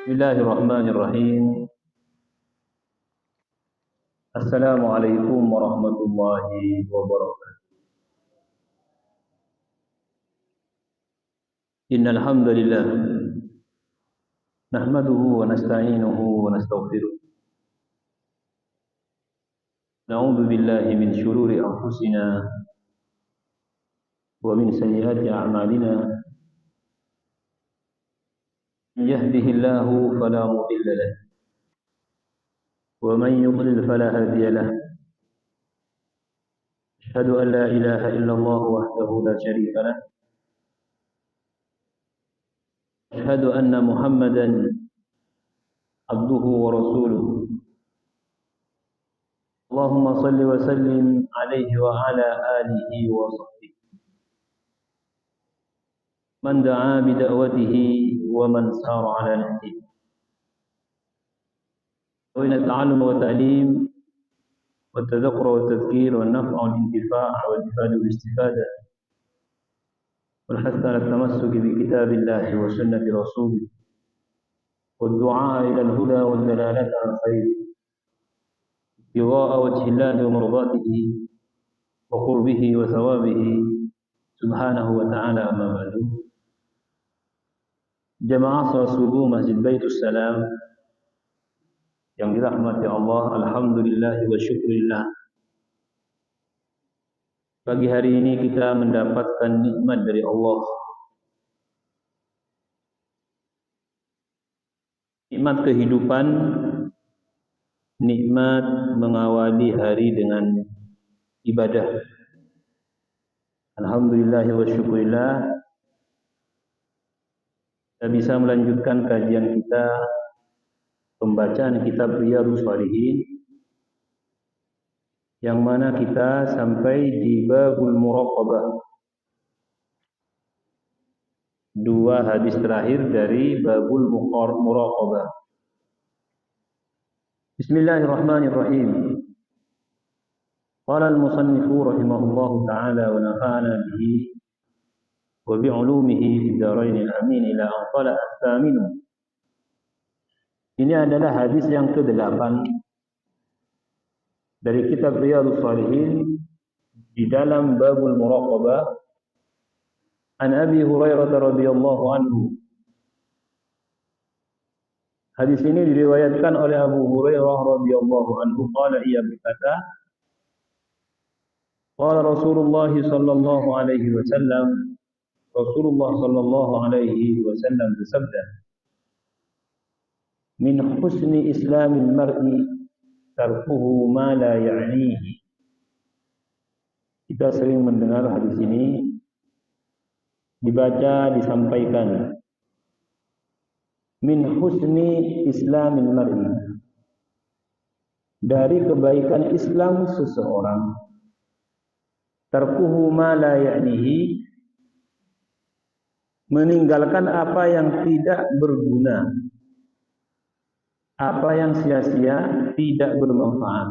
Bismillahirrahmanirrahim. Assalamualaikum warahmatullahi wabarakatuh. Innal hamdalillah nahmaduhu wa nasta'inuhu wa nastaghfiruh. Na'udzu billahi min shururi anfusina wa min sayyiati a'malina. Man yahdihillahu fala mudilla lahu wa man yudlil fala hadiya lahu. Asyhadu an la ilaha illallah wahdahu la syarika lahu. Asyhadu anna Muhammadan abduhu wa rasuluh. Allahumma salli wa sallim alaihi wa ala alihi wa sahbihi. Man da'a bi da'watihi wa man sara ala nahjihi. Wa ila ta'allum wa ta'lim wa tadhakkur wa tadhkir wa naf'a wal intifa' wal ifada wal istifada wal hatta ala tamassuk bi kitabillah wa sunnati rasulih wad du'a ila al huda wal dalalah al khair ibtigha'a wajhillah wa mardatihi wa qurbihi wa thawabihi subhanahu wa ta'ala. Amma ba'du. Jamaah salat subuh Masjid Baitus Salam yang dirahmati Allah, alhamdulillah wa syukrillah. Pagi hari ini kita mendapatkan nikmat dari Allah. Nikmat kehidupan, nikmat mengawali hari dengan ibadah. Alhamdulillah wa syukrillah. Kita bisa melanjutkan kajian kita, pembacaan kitab Riyadhus Shalihin, yang mana kita sampai di babul muraqabah. Dua hadis terakhir dari babul muraqabah. Bismillahirrahmanirrahim. Qala al-musannifu rahimahullahu ta'ala wa nafa'ana bihi wa bi'ulumihi fid dharain amin ila an qala as-saminu. Ini adalah hadis yang ke-8 dari kitab Riyadhus Shalihin di dalam babul muraqabah. An Abi Hurairah radhiyallahu anhu. Hadis ini diriwayatkan oleh Abu Hurairah radhiyallahu anhu. Qala, ia berkata, qala Rasulullah sallallahu alaihi wasallam, Rasulullah sallallahu alaihi wasallam bersabda, min husni islamil mar'i tarkuhu ma la ya'nihi. Kita sering mendengar hadis ini dibaca, disampaikan. Min husni islamil mar'i, dari kebaikan Islam seseorang, tarkuhu ma la ya'nihi, meninggalkan apa yang tidak berguna, apa yang sia-sia, tidak bermanfaat.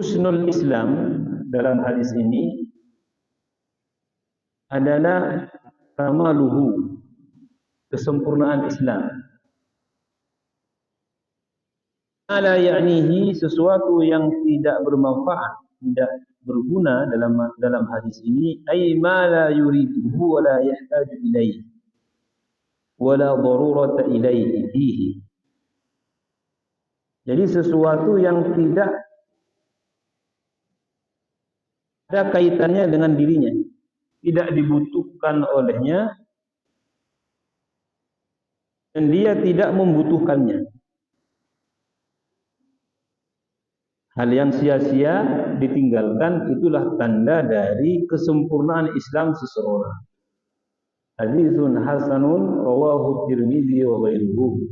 Husnul Islam dalam hadis ini adalah kamaluhu, kesempurnaan Islam. Ala ya'nihi, sesuatu yang tidak bermanfaat, tidak berguna dalam hadis ini, ay ma la yuriduhu wa la yahtaju ilaihi wa la darurata ilaihi fihi. Jadi sesuatu yang tidak ada kaitannya dengan dirinya, tidak dibutuhkan olehnya, dan dia tidak membutuhkannya. Hal yang sia-sia ditinggalkan, itulah tanda dari kesempurnaan Islam seseorang. Haditsun hasanun rawahu Tirmidzi wa ghairuhu.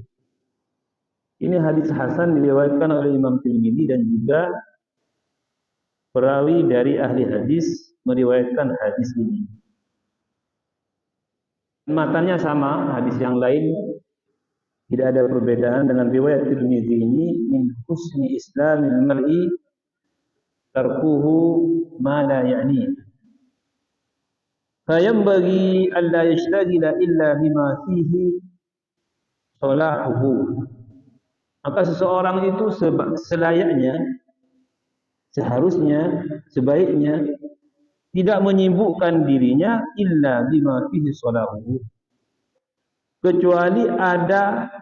Ini hadis hasan diriwayatkan oleh Imam Tirmidzi dan juga perawi dari ahli hadis meriwayatkan hadis ini. Matanya sama, hadis yang lain tidak ada perbedaan dengan riwayat Tirmidzi ini. Min husni islamil mar'i tarkuhu ma la ya'ni. Fayambaghi alla yashtagila illa bima fihi salahuhu. Maka seseorang itu selayaknya, seharusnya, sebaiknya tidak menyibukkan dirinya illa bima fihi salahuhu, kecuali ada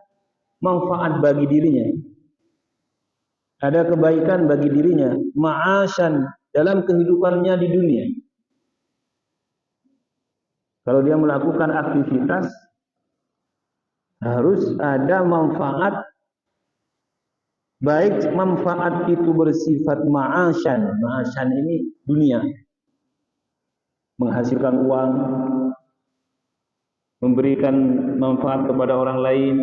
manfaat bagi dirinya, ada kebaikan bagi dirinya, ma'asyan, dalam kehidupannya di dunia. Kalau dia melakukan aktivitas, harus ada manfaat, baik manfaat itu bersifat ma'asyan. Ma'asyan ini dunia, menghasilkan uang, memberikan manfaat kepada orang lain.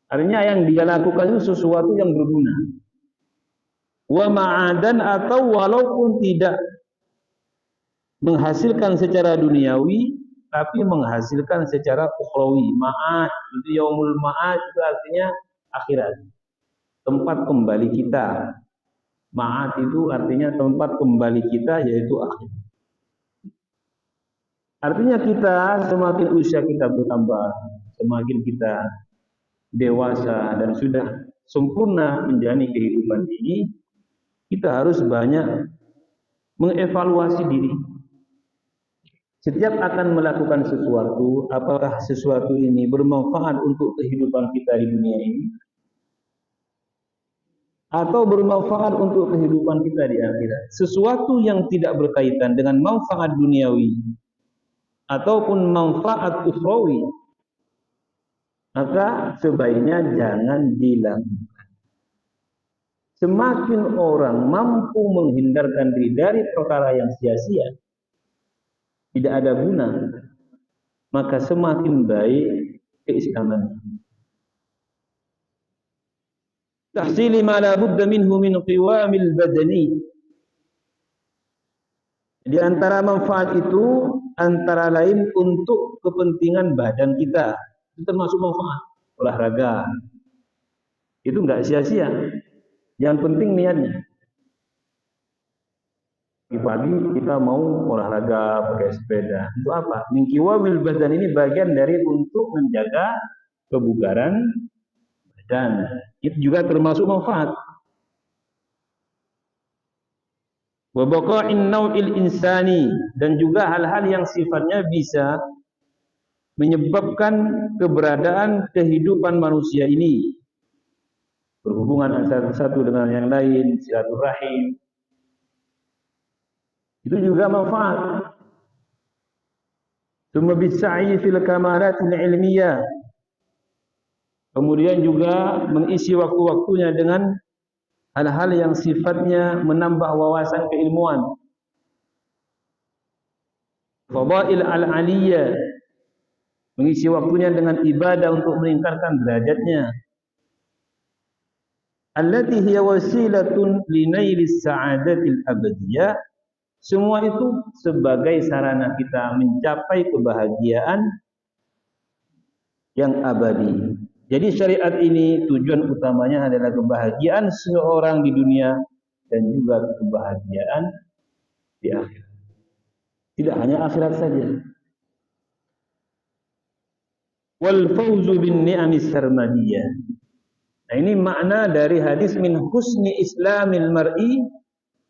Artinya yang dia lakukan itu sesuatu yang berguna. Wa ma'adan, atau walaupun tidak menghasilkan secara duniawi, tapi menghasilkan secara ukhrawi. Ma'ad itu yaumul ma'ad, itu artinya akhirat, tempat kembali kita. Ma'ad itu artinya tempat kembali kita, yaitu akhirat. Artinya kita semakin usia kita bertambah, semakin kita dewasa dan sudah sempurna menjalani kehidupan ini, kita harus banyak mengevaluasi diri. Setiap akan melakukan sesuatu, apakah sesuatu ini bermanfaat untuk kehidupan kita di dunia ini, atau bermanfaat untuk kehidupan kita di akhirat. Sesuatu yang tidak berkaitan dengan manfaat duniawi ataupun manfaat ukhrawi, maka sebaiknya jangan dilakukan. Semakin orang mampu menghindarkan diri dari perkara yang sia-sia, tidak ada guna, maka semakin baik keislaman. Tahsili ma la budda minhu min qiwamil badani. Di antara manfaat itu antara lain untuk kepentingan badan kita. Itu termasuk manfaat. Olahraga itu enggak sia-sia. Yang penting niatnya. Pagi kita mau olahraga pakai sepeda. Untuk apa? Min qiwamil badan ini bagian dari untuk menjaga kebugaran badan. Itu juga termasuk manfaat. Wa baqa'in naw'il insani, dan juga hal-hal yang sifatnya bisa menyebabkan keberadaan kehidupan manusia ini, berhubungan antara satu dengan yang lain, silaturahim, itu juga manfaat. Tsumma bisa'i fil kamalatil ilmiyah, kemudian juga mengisi waktu-waktunya dengan hal-hal yang sifatnya menambah wawasan keilmuan. Fadail al-aliyah, mengisi waktunya dengan ibadah untuk meningkatkan derajatnya. Allati hiya wasilatun linailis sa'adatil abadiyah, semua itu sebagai sarana kita mencapai kebahagiaan yang abadi. Jadi syariat ini tujuan utamanya adalah kebahagiaan seseorang di dunia dan juga kebahagiaan di akhirat. Tidak hanya akhirat saja. Wal fawzu bin ni'amis sarmadiyah. Nah, ini makna dari hadis min husni islamil mar'i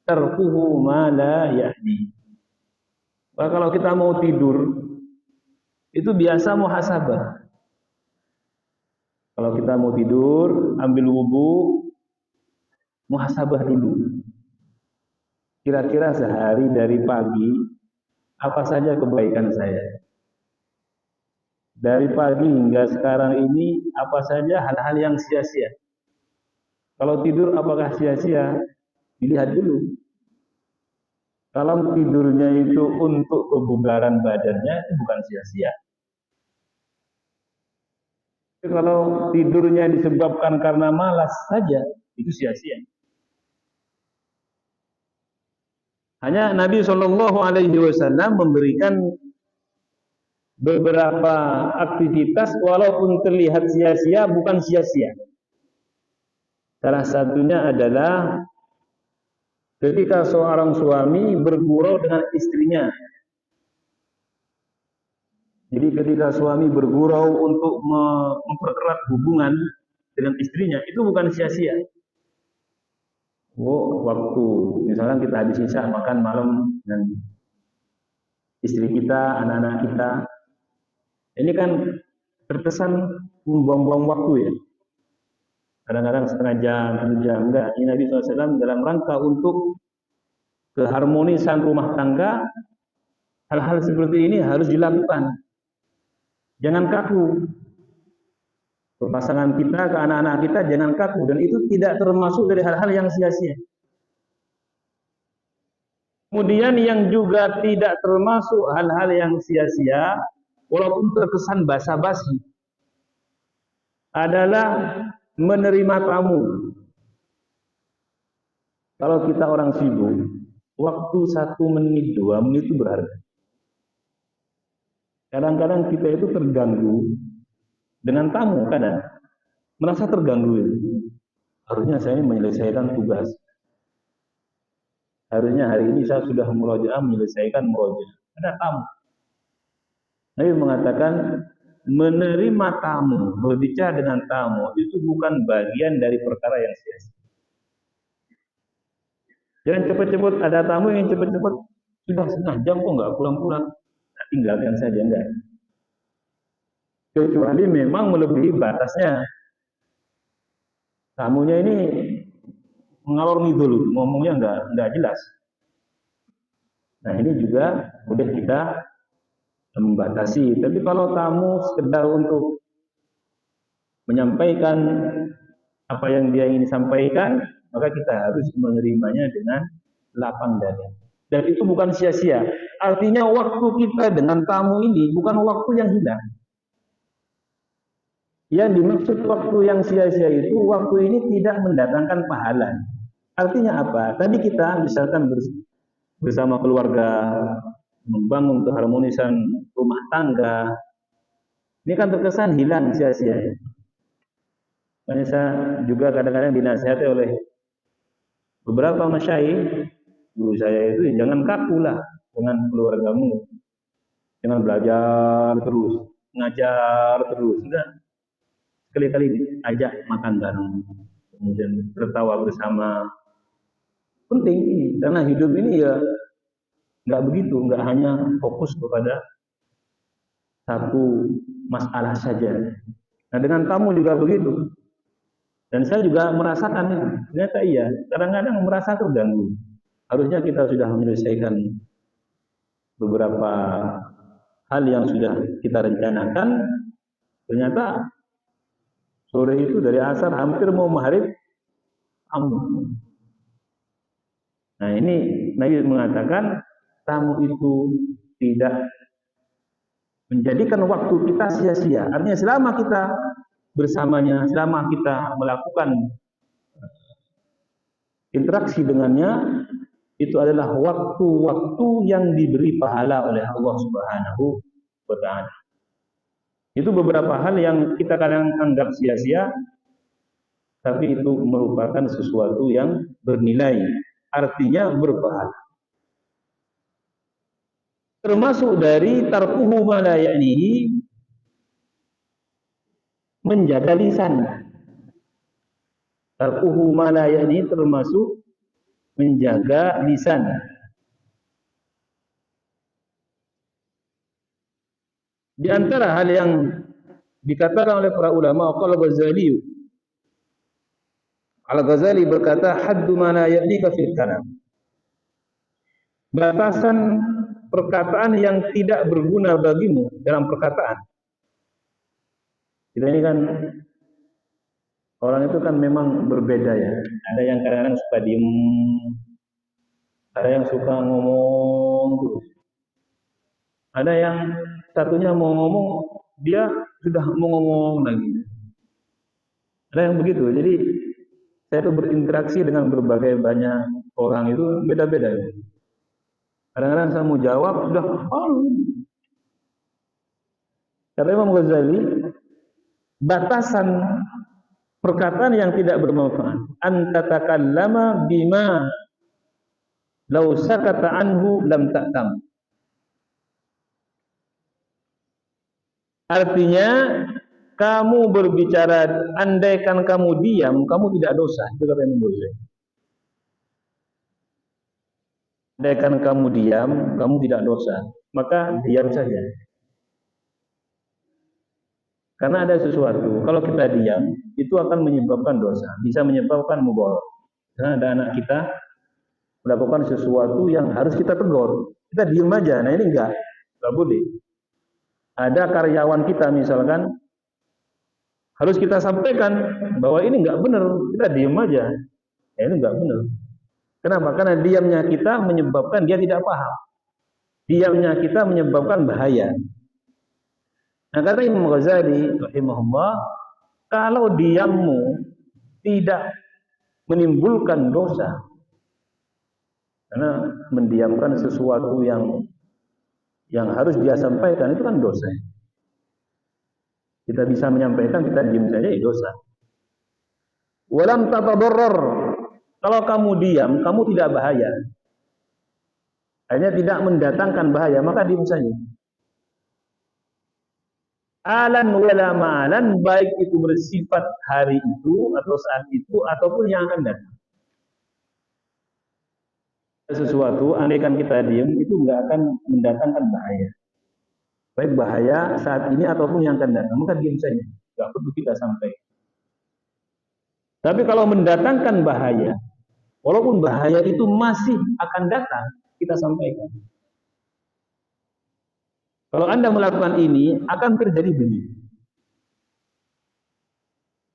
tarkuhu ma la ya'ni. Kalau kita mau tidur itu biasa muhasabah. Kalau kita mau tidur, ambil wudu, muhasabah dulu. Kira-kira sehari dari pagi, apa saja kebaikan saya? Dari pagi hingga sekarang ini, apa saja hal-hal yang sia-sia? Kalau tidur apakah sia-sia? Dilihat dulu. Kalau tidurnya itu untuk kebugaran badannya, itu bukan sia-sia. Kalau tidurnya disebabkan karena malas saja, itu sia-sia. Hanya Nabi SAW memberikan beberapa aktivitas walaupun terlihat sia-sia, bukan sia-sia. Salah satunya adalah ketika seorang suami bergurau dengan istrinya, Jadi ketika suami bergurau untuk mempererat hubungan dengan istrinya, itu bukan sia-sia. Oh, waktu misalnya kita habis isya makan malam dengan istri kita, anak-anak kita, ini kan terkesan membuang-buang waktu ya. Kadang-kadang setengah jam, 1 jam, enggak. Ini Nabi SAW dalam rangka untuk keharmonisan rumah tangga, hal-hal seperti ini harus dilakukan. Jangan kaku. Ke pasangan kita, ke anak-anak kita, jangan kaku. Dan itu tidak termasuk dari hal-hal yang sia-sia. Kemudian yang juga tidak termasuk hal-hal yang sia-sia, walaupun terkesan basa-basi, adalah menerima tamu. Kalau kita orang sibuk, waktu 1 menit, 2 menit itu berharga. Kadang-kadang kita itu terganggu dengan tamu, kadang merasa terganggu. Harusnya saya menyelesaikan tugas. Harusnya hari ini saya sudah murojaah menyelesaikan murojaah. Ada tamu. Nabi mengatakan menerima tamu, berbicara dengan tamu itu bukan bagian dari perkara yang sia-sia. Jangan cepat-cepat ada tamu yang cepat-cepat sudah 1/2 jam kok nggak pulang-pulang. Nah, tinggalkan saja enggak. Kecuali memang melebihi batasnya. Tamunya ini mengalor ngidul, ngomongnya enggak jelas. Nah, ini juga udah kita membatasi. Tapi kalau tamu sekedar untuk menyampaikan apa yang dia ingin sampaikan, maka kita harus menerimanya dengan lapang dada. Dan itu bukan sia-sia. Artinya waktu kita dengan tamu ini bukan waktu yang hilang. Yang dimaksud waktu yang sia-sia itu, waktu ini tidak mendatangkan pahala. Artinya apa? Tadi kita misalkan bersama keluarga membangun keharmonisan rumah tangga. Ini kan terkesan hilang sia-sia. Makanya saya juga kadang-kadang dinasihati oleh beberapa masyayikh, guru saya itu, jangan kaku lah dengan keluargamu. Jangan belajar terus, ngajar terus. Enggak. Sekali-kali ajak makan bareng, kemudian tertawa bersama. Penting ini, karena hidup ini ya nggak begitu, nggak hanya fokus kepada satu masalah saja. Nah, dengan tamu juga begitu. Dan saya juga merasakan, ternyata iya, kadang-kadang merasa terganggu. Harusnya kita sudah menyelesaikan beberapa hal yang sudah kita rencanakan, ternyata sore itu dari asar hampir mau maghrib, tamu. Nah, ini Nabi mengatakan tamu itu tidak menjadikan waktu kita sia-sia. Artinya selama kita bersamanya, selama kita melakukan interaksi dengannya, itu adalah waktu-waktu yang diberi pahala oleh Allah Subhanahu wa Ta'ala. Itu beberapa hal yang kita kadang anggap sia-sia, tapi itu merupakan sesuatu yang bernilai, artinya berpahala. Termasuk dari tarkuhu ma la ya'nihi, menjaga lisan. Tarkuhu ma la ya'nihi termasuk menjaga lisan. Di antara hal yang dikatakan oleh para ulama, qala Ghazali, Al-Ghazali berkata, haddu ma la ya'nika fil kalam. Batasan perkataan yang tidak berguna bagimu dalam perkataan. Kita ini kan orang itu kan memang berbeda ya. Ada yang kadang-kadang suka diem, ada yang suka ngomong terus. Ada yang satunya mau ngomong, dia sudah mau ngomong lagi. Ada yang begitu. Jadi saya itu berinteraksi dengan berbagai banyak orang itu beda-beda. Kadang-kadang saya mau jawab sudah kata Imam Ghazali, batasan perkataan yang tidak bermanfaat, antatakallama bima law sakata anhu lam ta'tam. Artinya kamu berbicara, andaikan kamu diam, kamu tidak dosa. Itu kata Imam Ghazali. Andaikan kamu diam, kamu tidak dosa. Maka diam saja. Karena ada sesuatu, kalau kita diam, itu akan menyebabkan dosa, bisa menyebabkan mudarat. Karena ada anak kita melakukan sesuatu yang harus kita tegur, kita diam aja. Nah ini enggak boleh. Ada karyawan kita misalkan, harus kita sampaikan bahwa ini enggak benar, kita diam aja. Ya, ini enggak benar. Kenapa? Karena diamnya kita menyebabkan dia tidak paham. Diamnya kita menyebabkan bahaya. Nah kata Imam Ghazali rahimahullah, kalau diammu tidak menimbulkan dosa, karena mendiamkan sesuatu yang harus dia sampaikan itu kan dosa. Kita bisa menyampaikan, kita diam saja itu dosa. Walam tatadarrar, kalau kamu diam, kamu tidak bahaya. Hanya tidak mendatangkan bahaya, maka diam saja. Alan wala ma'alan, baik itu bersifat hari itu atau saat itu ataupun yang akan datang. Sesuatu, andaikan kita diam, itu enggak akan mendatangkan bahaya. Baik bahaya saat ini ataupun yang akan datang, maka diam saja. Enggak perlu kita sampaikan. Tapi kalau mendatangkan bahaya, walaupun bahaya itu masih akan datang, kita sampaikan. Kalau Anda melakukan ini, akan terjadi begini.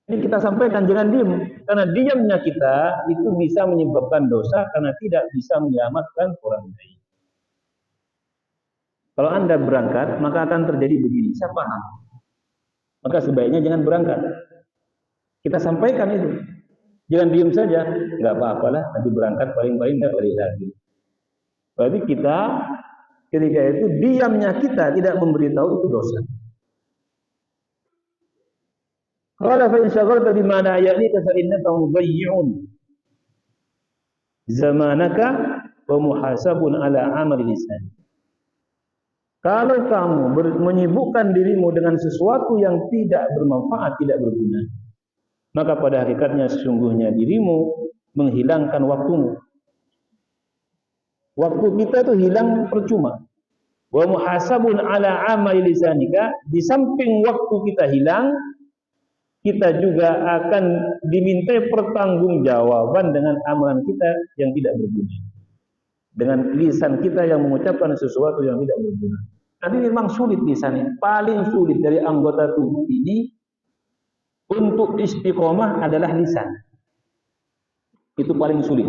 Ini kita sampaikan, jangan diam. Karena diamnya kita itu bisa menyebabkan dosa karena tidak bisa menyelamatkan orang lain. Kalau Anda berangkat, maka akan terjadi begini. Saya paham. Maka sebaiknya jangan berangkat. Kita sampaikan itu. Jangan diam saja. Enggak apa-apalah, nanti berangkat paling-paling enggak balik lagi. Berarti kita ketika itu diamnya kita tidak memberitahu itu dosa. Qala fa in syaghalta bima la ya'nika fa innaka mudayyi'un zamanaka wa muhasabun ala amali lisan. Kalau kamu menyibukkan dirimu dengan sesuatu yang tidak bermanfaat, tidak berguna, maka pada hakikatnya sesungguhnya dirimu menghilangkan waktumu. Waktu kita itu hilang percuma. Wa muhasabun ala amali lisanika, di samping waktu kita hilang, kita juga akan dimintai pertanggungjawaban dengan amalan kita yang tidak berguna. Dengan lisan kita yang mengucapkan sesuatu yang tidak berguna. Tadi memang sulit lisan, paling sulit dari anggota tubuh ini untuk istiqomah adalah lisan. Itu paling sulit.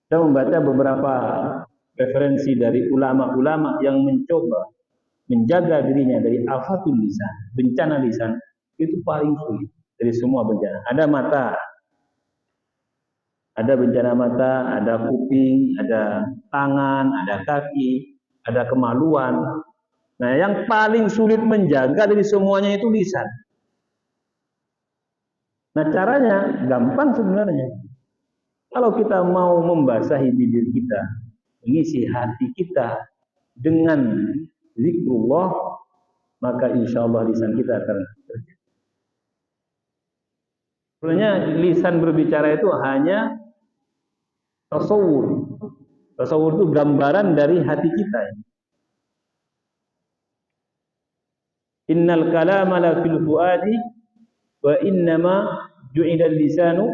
Saya membaca beberapa referensi dari ulama-ulama yang mencoba menjaga dirinya dari afatul lisan, bencana lisan, itu paling sulit dari semua bencana. Ada mata, ada bencana mata, ada kuping, ada tangan, ada kaki, ada kemaluan. Nah, yang paling sulit menjaga dari semuanya itu lisan. Nah, caranya gampang sebenarnya. Kalau kita mau membasahi bibir kita, mengisi hati kita dengan zikrullah, maka insya Allah lisan kita akan terjaga. Sebenarnya lisan berbicara itu hanya tasawur. Tasawur itu gambaran dari hati kita. Innal kalama la fil fuadi wa innama ju'idal lisanu.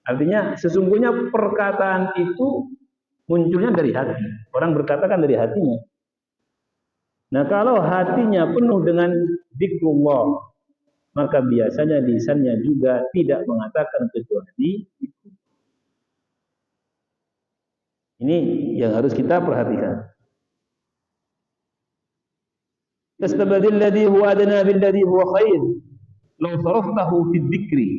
Artinya sesungguhnya perkataan itu munculnya dari hati. Orang berkata kan dari hatinya. Nah, kalau hatinya penuh dengan zikrullah, maka biasanya lisannya juga tidak mengatakan kecuali itu. Ini yang harus kita perhatikan. Tastabdil ladzi huwa adna bil ladzi huwa khair. Law saraftahu fi dzikri.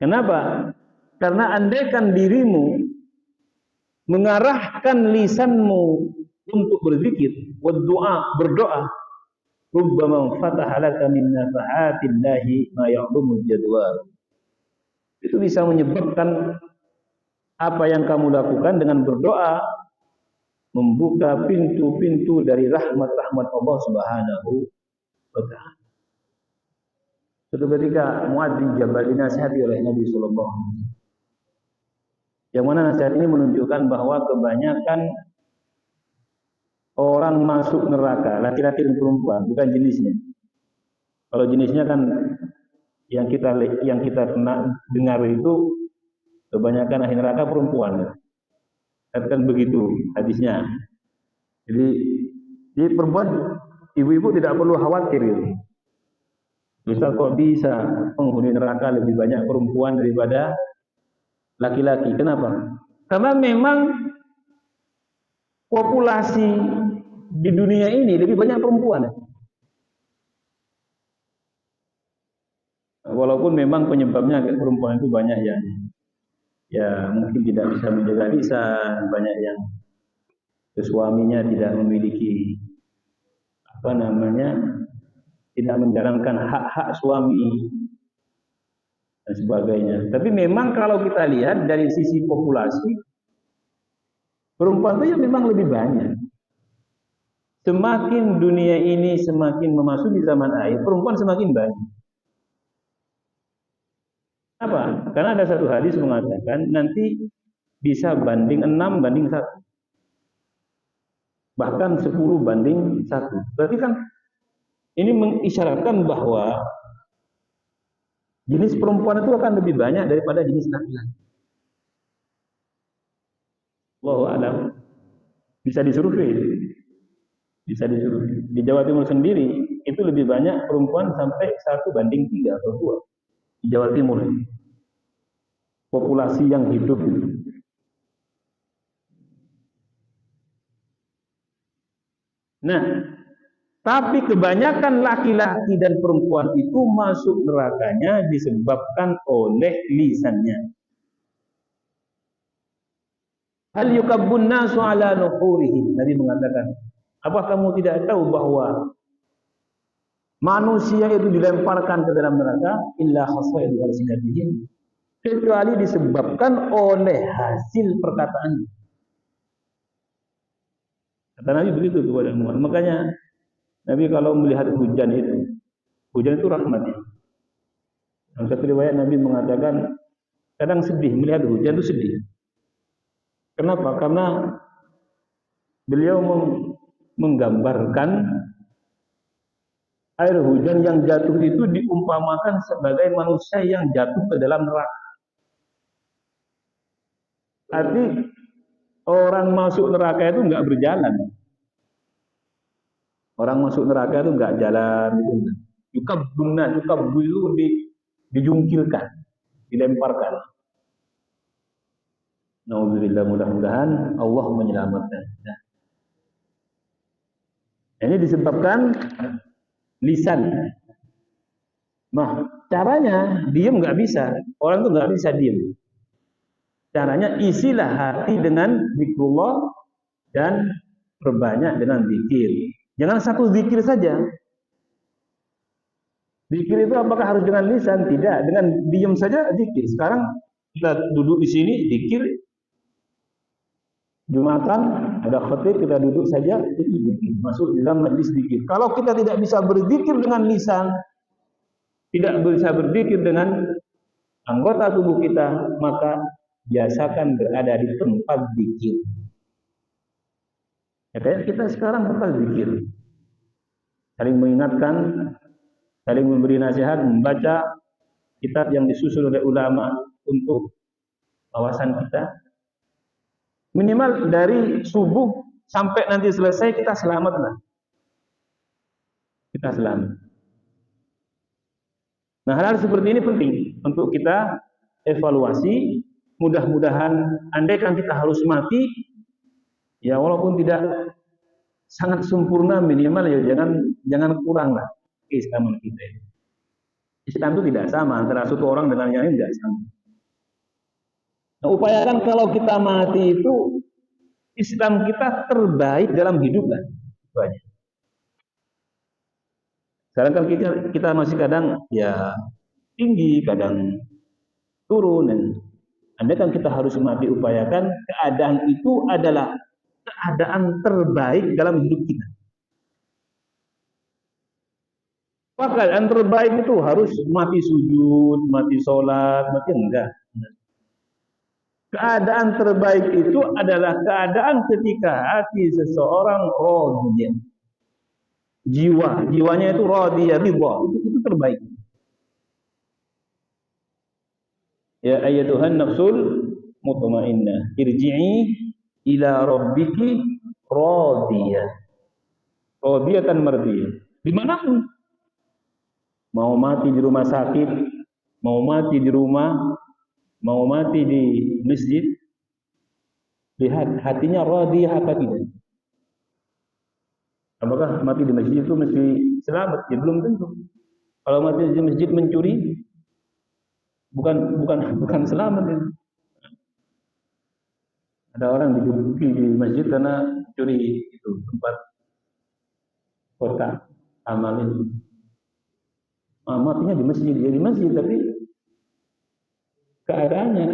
Kenapa? Karena andaikan dirimu mengarahkan lisanmu untuk berzikir, berdoa, rubbama fataha laka min nafahatillahi ma ya'lumu jadwal. Itu bisa menyebabkan apa yang kamu lakukan dengan berdoa membuka pintu-pintu dari rahmat-rahmat Allah Subhanahu wa taala. Suatu ketika Muadz bin Jabal dinasihati oleh Nabi sallallahu alaihi wasallam. Yang mana nasihat ini menunjukkan bahwa kebanyakan orang masuk neraka, laki-laki dan perempuan, bukan jenisnya. Kalau jenisnya kan yang kita pernah dengar itu kebanyakan ahli neraka perempuan. Kan begitu hadisnya. Jadi perempuan, ibu-ibu tidak perlu khawatir gitu. Kok bisa penghuni neraka lebih banyak perempuan daripada laki-laki? Kenapa? Karena memang populasi di dunia ini lebih banyak perempuan. Walaupun memang penyebabnya perempuan itu banyak yang ya mungkin tidak bisa menjaga lisan, banyak yang suaminya tidak memiliki tidak menjalankan hak-hak suami dan sebagainya. Tapi memang kalau kita lihat dari sisi populasi, perempuan itu ya memang lebih banyak. Semakin dunia ini semakin memasuki zaman akhir, perempuan semakin banyak. Apa? Karena ada satu hadis mengatakan nanti bisa banding 6 banding 1. Bahkan 10 banding 1. Berarti kan ini mengisyaratkan bahwa jenis perempuan itu akan lebih banyak daripada jenis laki-laki. Wallahu a'lam. Bisa disurvei. Bisa disurvei. Di Jawa Timur sendiri itu lebih banyak perempuan sampai 1 banding 3 atau 2. Di Jawa Timur ini. Populasi yang hidup itu. Nah, tapi kebanyakan laki-laki dan perempuan itu masuk nerakanya disebabkan oleh lisannya. Hal yukabbun nasu ala nuhurihim. Nabi mengatakan, apa kamu tidak tahu bahwa manusia itu dilemparkan ke dalam neraka illa khasaidu alsinatihim, kecuali disebabkan oleh hasil perkataan. Kata Nabi begitu kepada Muhammad. Makanya Nabi kalau melihat hujan itu rahmatnya. Dalam satu riwayat Nabi mengatakan kadang sedih melihat hujan itu sedih. Kenapa? Karena beliau menggambarkan air hujan yang jatuh itu diumpamakan sebagai manusia yang jatuh ke dalam neraka. Arti orang masuk neraka itu enggak berjalan. Orang masuk neraka itu enggak jalan gitu. Yukabbu itu dijungkilkan, dilemparkan. Nauzubillah, mudah-mudahan Allah menyelamatkan. Nah, ini disebabkan lisan. Nah, caranya diem nggak bisa. Orang tuh nggak bisa diem. Caranya isilah hati dengan zikrullah dan perbanyak dengan zikir. Jangan satu zikir saja. Zikir itu apakah harus dengan lisan? Tidak. Dengan diem saja zikir. Sekarang kita duduk di sini zikir. Jumatan ada khatib, kita duduk saja itu zikir. Masuk dalam majlis zikir. Kalau kita tidak bisa berzikir dengan lisan, tidak bisa berzikir dengan anggota tubuh kita, maka biasakan berada di tempat zikir. Ya, kayak kita sekarang tempat zikir. Saling mengingatkan, saling memberi nasihat, membaca kitab yang disusun oleh ulama untuk wawasan kita. Minimal dari subuh sampai nanti selesai kita selamatlah. Kita selamat. Nah, hal-hal seperti ini penting untuk kita evaluasi. Mudah-mudahan andaikan kita harus mati, ya walaupun tidak sangat sempurna, minimal ya jangan kuranglah keislaman kita. Islam itu tidak sama antara satu orang dengan yang lain, tidak sama. Nah, upayakan kalau kita mati itu Islam kita terbaik dalam hidup lah. Banyak. Sekarang kan kita masih kadang ya tinggi, kadang turun. Dan andai kan kita harus mati, upayakan keadaan itu adalah keadaan terbaik dalam hidup kita. Maka keadaan terbaik itu harus mati sujud, mati sholat, mati enggak. Keadaan terbaik itu adalah keadaan ketika hati seseorang radiyah. Jiwanya itu radiyah, ridha. Itu terbaik. Ya ayyatuhan nafsul mutmainnah, irji'i ila rabbiki radiyah. Radiyatan mardiyah. Dimanapun. Mau mati di rumah sakit, mau mati di rumah, mau mati di masjid, lihat hatinya radiyah apa tidak. Apakah mati di masjid itu mesti selamat? Ya belum tentu. Kalau mati di masjid mencuri, bukan selamat itu. Ada orang digebuki di masjid karena curi itu tempat kotak amal itu. Matinya di masjid, ya di masjid tapi keadaannya.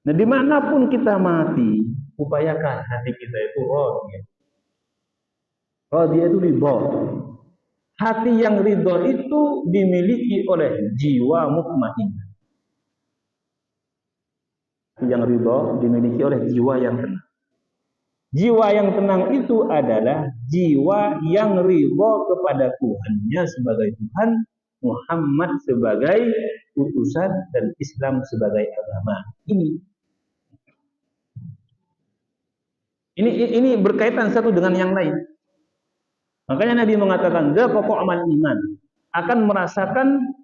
Nah, dimanapun kita mati, upayakan hati kita itu radiyah. Radiyah itu ridho. Hati yang ridho itu dimiliki oleh jiwa mutmainnah. Hati yang ridho dimiliki oleh jiwa yang tenang. Jiwa yang tenang itu adalah jiwa yang ridho kepada Tuhannya sebagai Tuhan, Muhammad sebagai utusan, dan Islam sebagai agama. Ini berkaitan satu dengan yang lain. Makanya Nabi mengatakan, "Dzaqqa amal iman." Akan merasakan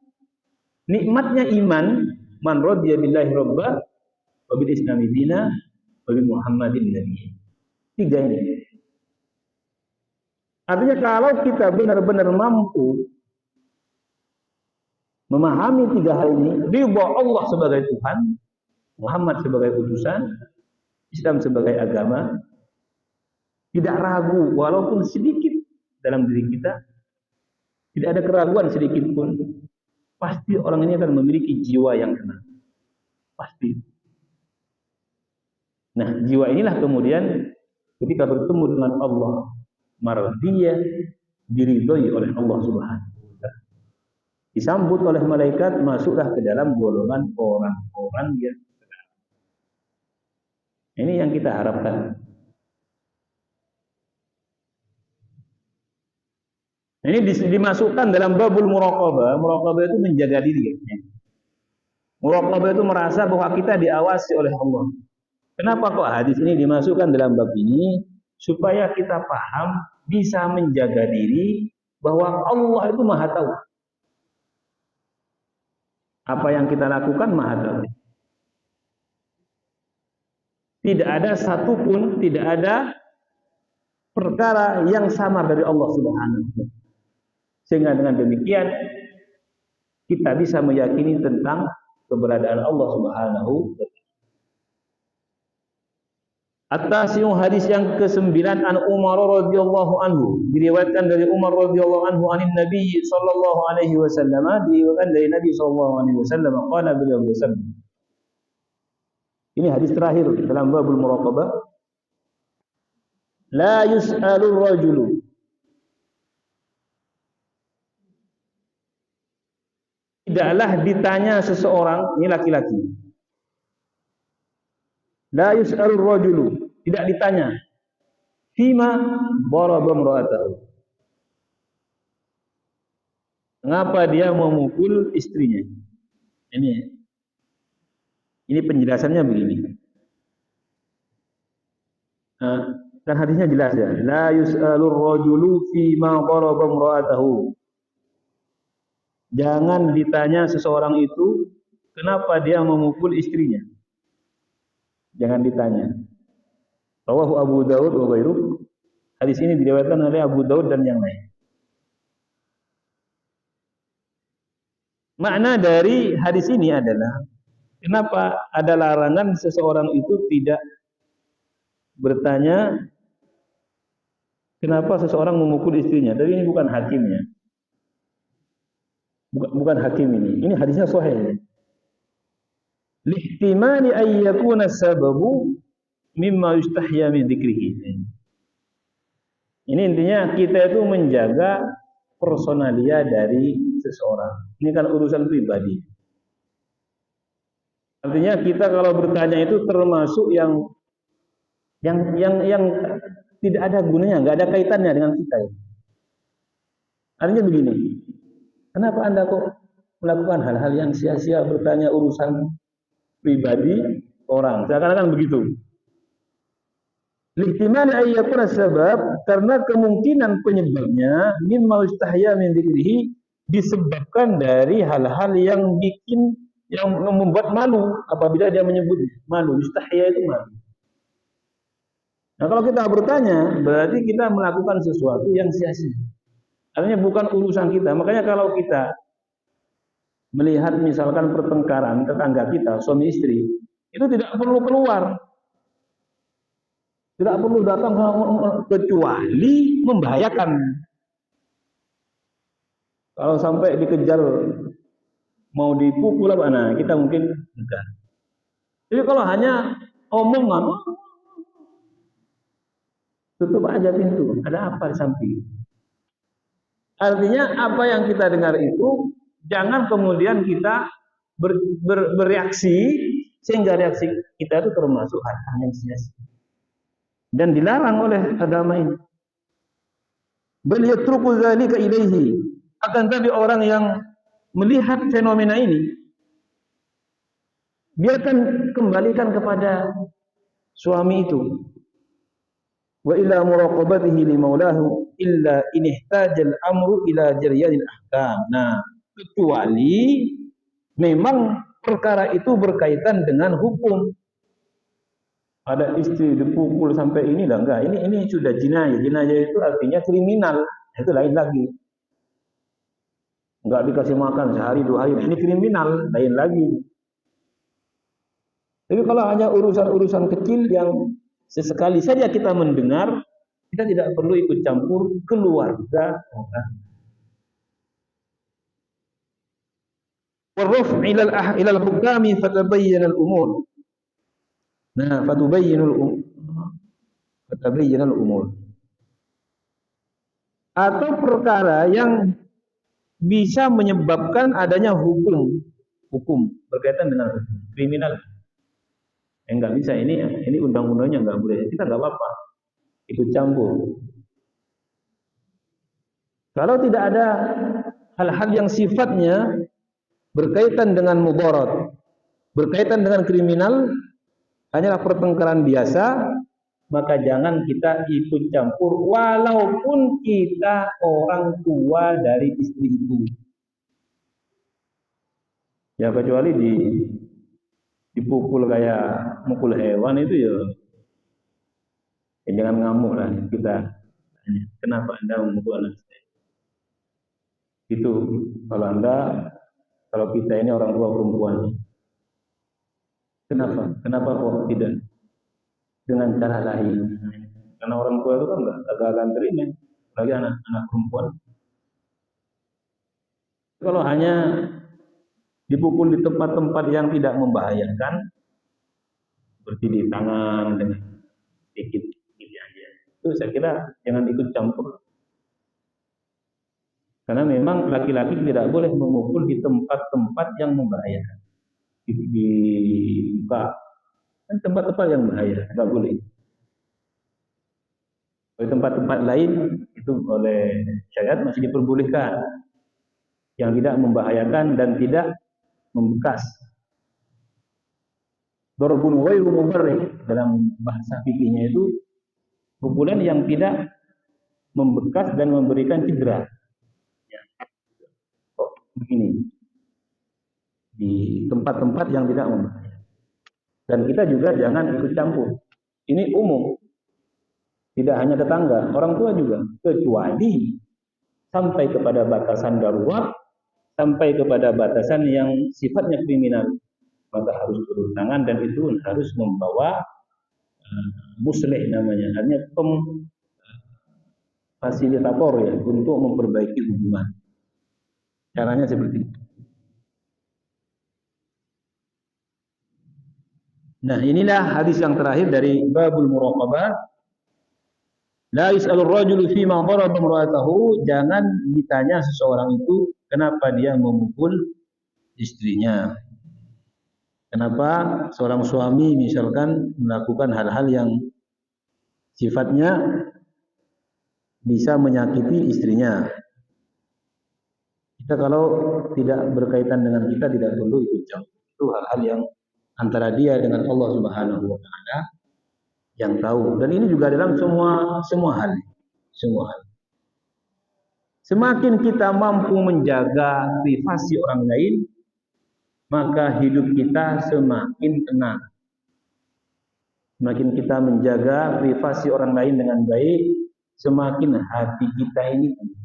nikmatnya iman, man radiya billahi rabba wa bil islami dina wa bi Muhammadin nabiyya. Tiga ini. Artinya kalau kita benar-benar mampu memahami tiga hal ini, ridha Allah sebagai Tuhan, Muhammad sebagai utusan, Islam sebagai agama, tidak ragu walaupun sedikit dalam diri kita, tidak ada keraguan sedikit pun, pasti orang ini akan memiliki jiwa yang tenang. Pasti. Nah, jiwa inilah kemudian ketika bertemu dengan Allah, mardiyah, diridhoi oleh Allah Subhanahu wa taala. Disambut oleh malaikat, masuklah ke dalam golongan orang-orang yang tenang. Ini yang kita harapkan. Ini dimasukkan dalam babul muraqabah. Muraqabah itu menjaga diri. Muraqabah itu merasa bahwa kita diawasi oleh Allah. Kenapa kok hadis ini dimasukkan dalam bab ini? Supaya kita paham, bisa menjaga diri, bahwa Allah itu maha tahu. Apa yang kita lakukan maha tahu. Tidak ada satupun, tidak ada perkara yang samar dari Allah Subhanahu wa taala. Sehingga dengan demikian kita bisa meyakini tentang keberadaan Allah Subhanahu wa taala. At-tasi'u, hadis yang ke-9, an Umar radhiyallahu anhu, diriwayatkan dari Umar radhiyallahu anhu anin Nabi sallallahu alaihi wasallam, diriwayatkan dari Nabi sallallahu alaihi wasallam, qala beliau bersabda. Ini hadis terakhir dalam babul muraqabah. La yus'alur rajulu, tidaklah ditanya seseorang, ini laki-laki. La yus'alur rajulu, tidak ditanya. Fima daraba imra'atahu, mengapa dia memukul istrinya? Ini penjelasannya begini. Kan hadisnya jelas ya. La yus'alur rajulu fima daraba imra'atahu. Jangan ditanya seseorang itu kenapa dia memukul istrinya. Jangan ditanya. Rawahu Abu Daud wa ghairuh. Hadis ini diriwayatkan oleh Abu Daud dan yang lain. Makna dari hadis ini adalah kenapa ada larangan seseorang itu tidak bertanya kenapa seseorang memukul istrinya. Tapi ini bukan hakimnya. Bukan hakim ini. Ini hadisnya sahih. Lihtimali ay yakuna sababu mimma yustahya min dzikrihi. Ini intinya kita itu menjaga personalia dari seseorang. Ini kan urusan pribadi. Artinya kita kalau bertanya itu termasuk yang tidak ada gunanya, nggak ada kaitannya dengan kita. Artinya begini, kenapa Anda kok melakukan hal-hal yang sia-sia bertanya urusan pribadi orang? Seakan-akan begitu. Lihtimal ayyakuna sebab, karena kemungkinan penyebabnya mimma ustahya min dzikrihi, disebabkan dari hal-hal yang membuat malu apabila dia menyebut malu. Istahya itu malu. Nah, kalau kita bertanya, berarti kita melakukan sesuatu yang sia-sia. Artinya bukan urusan kita. Makanya kalau kita melihat misalkan pertengkaran tetangga kita, suami istri, itu tidak perlu keluar. Tidak perlu datang kecuali membahayakan. Kalau sampai dikejar mau dipukul apa, nah kita mungkin enggak. Jadi kalau hanya omongan, tutup aja pintu. Ada apa di samping? Artinya apa yang kita dengar itu jangan kemudian kita bereaksi sehingga reaksi kita itu termasuk hal yang sia-sia. Dan dilarang oleh agama ini. Bal yatruku dzalika ilaihi. Akan tapi orang yang melihat fenomena ini, dia akan kembalikan kepada suami itu. Wa ila muraqabatihi li maulahu illa in ihtajal amru ila jaryanil ahkam. Nah, kecuali memang perkara itu berkaitan dengan hukum. Ada istri dipukul sampai ini lah, enggak. Ini sudah jinayah. Jinayah itu artinya kriminal. Itu lain lagi. Enggak dikasih makan sehari 2 hari. Ini kriminal, lain lagi. Tapi kalau hanya urusan-urusan kecil yang sesekali saja kita mendengar, kita tidak perlu ikut campur keluarga orang. Warraf' ila al-hukami fatabayyana al-umur. Nah, fatabayyana al-umur. Atau perkara yang bisa menyebabkan adanya hukum berkaitan dengan kriminal. Enggak bisa, ini undang-undangnya enggak boleh. Kita enggak apa-apa ikut campur. Kalau tidak ada hal-hal yang sifatnya berkaitan dengan mudarat, berkaitan dengan kriminal, hanyalah pertengkaran biasa, maka jangan kita ikut campur walaupun kita orang tua dari istri itu. Ya kecuali dipukul kayak mukul hewan itu ya jangan ngamuk lah kita. Kenapa Anda memukul anak saya? Itu kalau kita ini orang tua perempuan. Kenapa kok tidak dengan cara lain? Karena orang tua itu kan enggak akan terima bagi anak perempuan. Kalau hanya dipukul di tempat-tempat yang tidak membahayakan, seperti di tangan dengan sedikit aja, itu saya kira jangan ikut campur. Karena memang laki-laki tidak boleh memukul di tempat-tempat yang membahayakan. Di muka, kan tempat-tempat yang bahaya, nggak boleh. Di tempat-tempat lain itu oleh syariat masih diperbolehkan, yang tidak membahayakan dan tidak membekas. Darbun ghairu mubarrih, dalam bahasa fikihnya itu pukulan yang tidak membekas dan memberikan cedera. Ya. Oh, begini. Di tempat-tempat yang tidak membahayakan. Dan kita juga jangan ikut campur. Ini umum. Tidak hanya tetangga, orang tua juga. Kecuali sampai kepada batasan darurat, sampai kepada batasan yang sifatnya kriminal, maka harus turun tangan dan itu harus membawa muslih namanya, artinya fasilitator ya untuk memperbaiki hubungan. Caranya seperti itu. Nah, inilah hadis yang terakhir dari babul muraqabah. La yus'alur rajulu fima daraba imra'atahu, jangan ditanya seseorang itu kenapa dia memukul istrinya. Kenapa seorang suami misalkan melakukan hal-hal yang sifatnya bisa menyakiti istrinya. Kita kalau tidak berkaitan dengan kita tidak perlu ikut campur. Itu hal-hal yang antara dia dengan Allah Subhanahu wa taala yang tahu. Dan ini juga dalam semua hal. Semua hal. Semakin kita mampu menjaga privasi orang lain, maka hidup kita semakin tenang. Semakin kita menjaga privasi orang lain dengan baik, semakin hati kita ini tenang.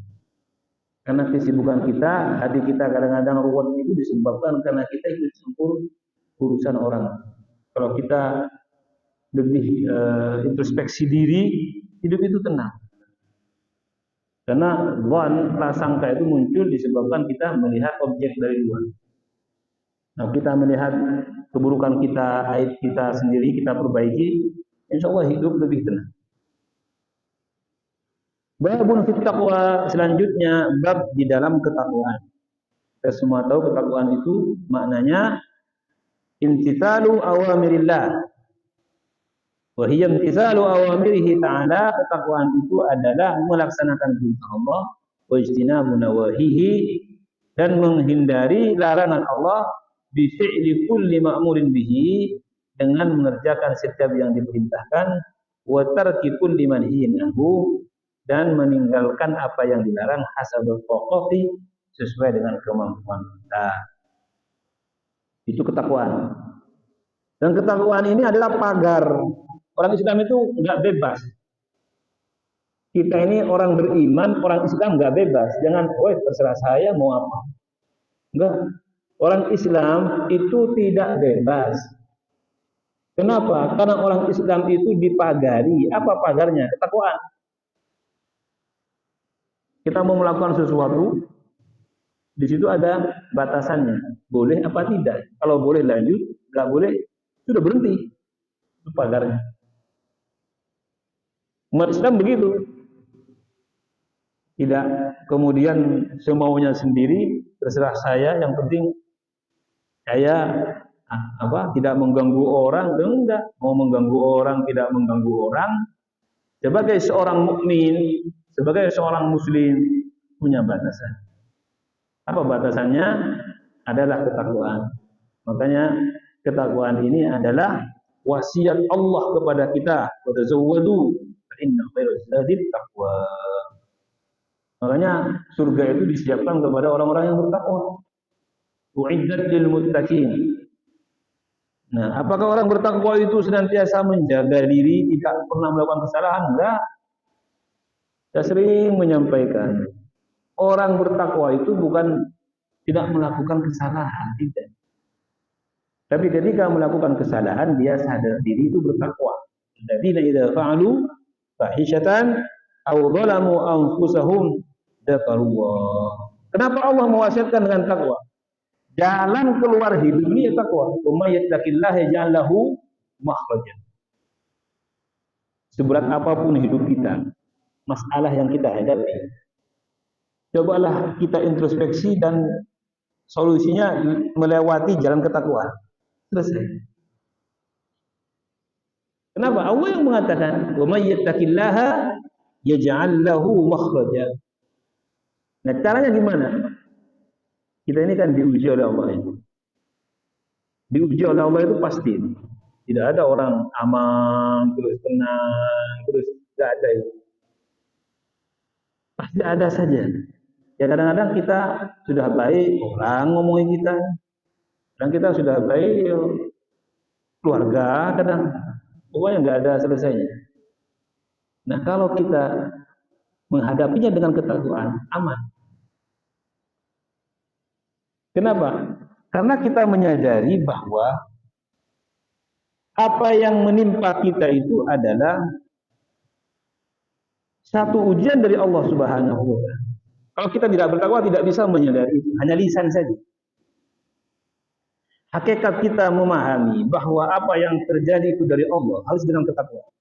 Karena kesibukan kita, hati kita kadang-kadang ruwet itu disebabkan karena kita ikut campur urusan orang. Kalau kita lebih introspeksi diri, hidup itu tenang. Karena prasangka itu muncul disebabkan kita melihat objek dari luar. Nah, kita melihat keburukan kita, aib kita sendiri, kita perbaiki, insya Allah hidup lebih tenang. Babun fit taqwa, selanjutnya bab di dalam ketakwaan. Kita semua tahu ketakwaan itu maknanya imtithalu awamirillah. Wa hiya imtithalu awamirihi ta'ala. Ketakwaan itu adalah melaksanakan perintah Allah wa ijtinabu nawahihi, dan menghindari larangan Allah bi fi'li kulli ma'murin bihi, dengan mengerjakan setiap yang diperintahkan, wa tarki kulli manhiyin anhu, dan meninggalkan apa yang dilarang hasabul qoqi, sesuai dengan kemampuan kita. Itu ketakwaan. Dan ketakwaan ini adalah pagar. Orang Islam itu enggak bebas. Kita ini orang beriman, orang Islam enggak bebas. Jangan, terserah saya mau apa. Enggak. Orang Islam itu tidak bebas. Kenapa? Karena orang Islam itu dipagari. Apa pagarnya? Ketakwaan. Kita mau melakukan sesuatu, di situ ada batasannya. Boleh apa tidak? Kalau boleh lanjut, nggak boleh, sudah berhenti. Itu pagarnya. Umat Islam begitu. Tidak kemudian semaunya sendiri, terserah saya, yang penting saya tidak mengganggu orang. Enggak, mau mengganggu orang, tidak mengganggu orang. Sebagai seorang mukmin, sebagai seorang muslim, punya batasan. Apa batasannya? Adalah ketakwaan. Makanya ketakwaan ini adalah wasiat Allah kepada kita. Wa tazawwadu fa inna khairaz zadit taqwa. Makanya surga itu disiapkan kepada orang-orang yang bertakwa. U'iddat lil muttaqin. Nah, apakah orang bertakwa itu senantiasa menjaga diri, tidak pernah melakukan kesalahan? Enggak. Saya sering menyampaikan, orang bertakwa itu bukan tidak melakukan kesalahan, tidak. Tapi ketika melakukan kesalahan, dia sadar diri itu bertakwa. Alladzina idza fa'alu fahishatan aw zalamu anfusahum dzakarullah. Kenapa Allah mewasiatkan dengan takwa? Jalan keluar hidup ini takwa. Wa yattaqillaha yaj'al lahu makhrajan. Seberat apapun hidup kita, masalah yang kita hadapi, cobalah kita introspeksi dan solusinya melewati jalan ketakwaan. Selesai. Kenapa? Allah yang mengatakan, "Wa may yattaqillaha yaj'al lahu makhraja." Nah, caranya gimana? Kita ini kan diuji oleh Allah itu. Diuji oleh Allah itu pasti. Tidak ada orang aman, terus tenang, terus tidak ada itu. Pasti ada saja. Ya kadang-kadang kita sudah baik, orang ngomongin kita. Dan kita sudah baik, keluarga kadang. Pokoknya nggak ada selesainya. Nah kalau kita menghadapinya dengan ketakwaan, aman. Kenapa? Karena kita menyadari bahwa apa yang menimpa kita itu adalah satu ujian dari Allah Subhanahu wa taala. Kalau kita tidak bertakwa tidak bisa menyadari itu, hanya lisan saja. Hakikat kita memahami bahwa apa yang terjadi itu dari Allah harus dengan ketakwaan.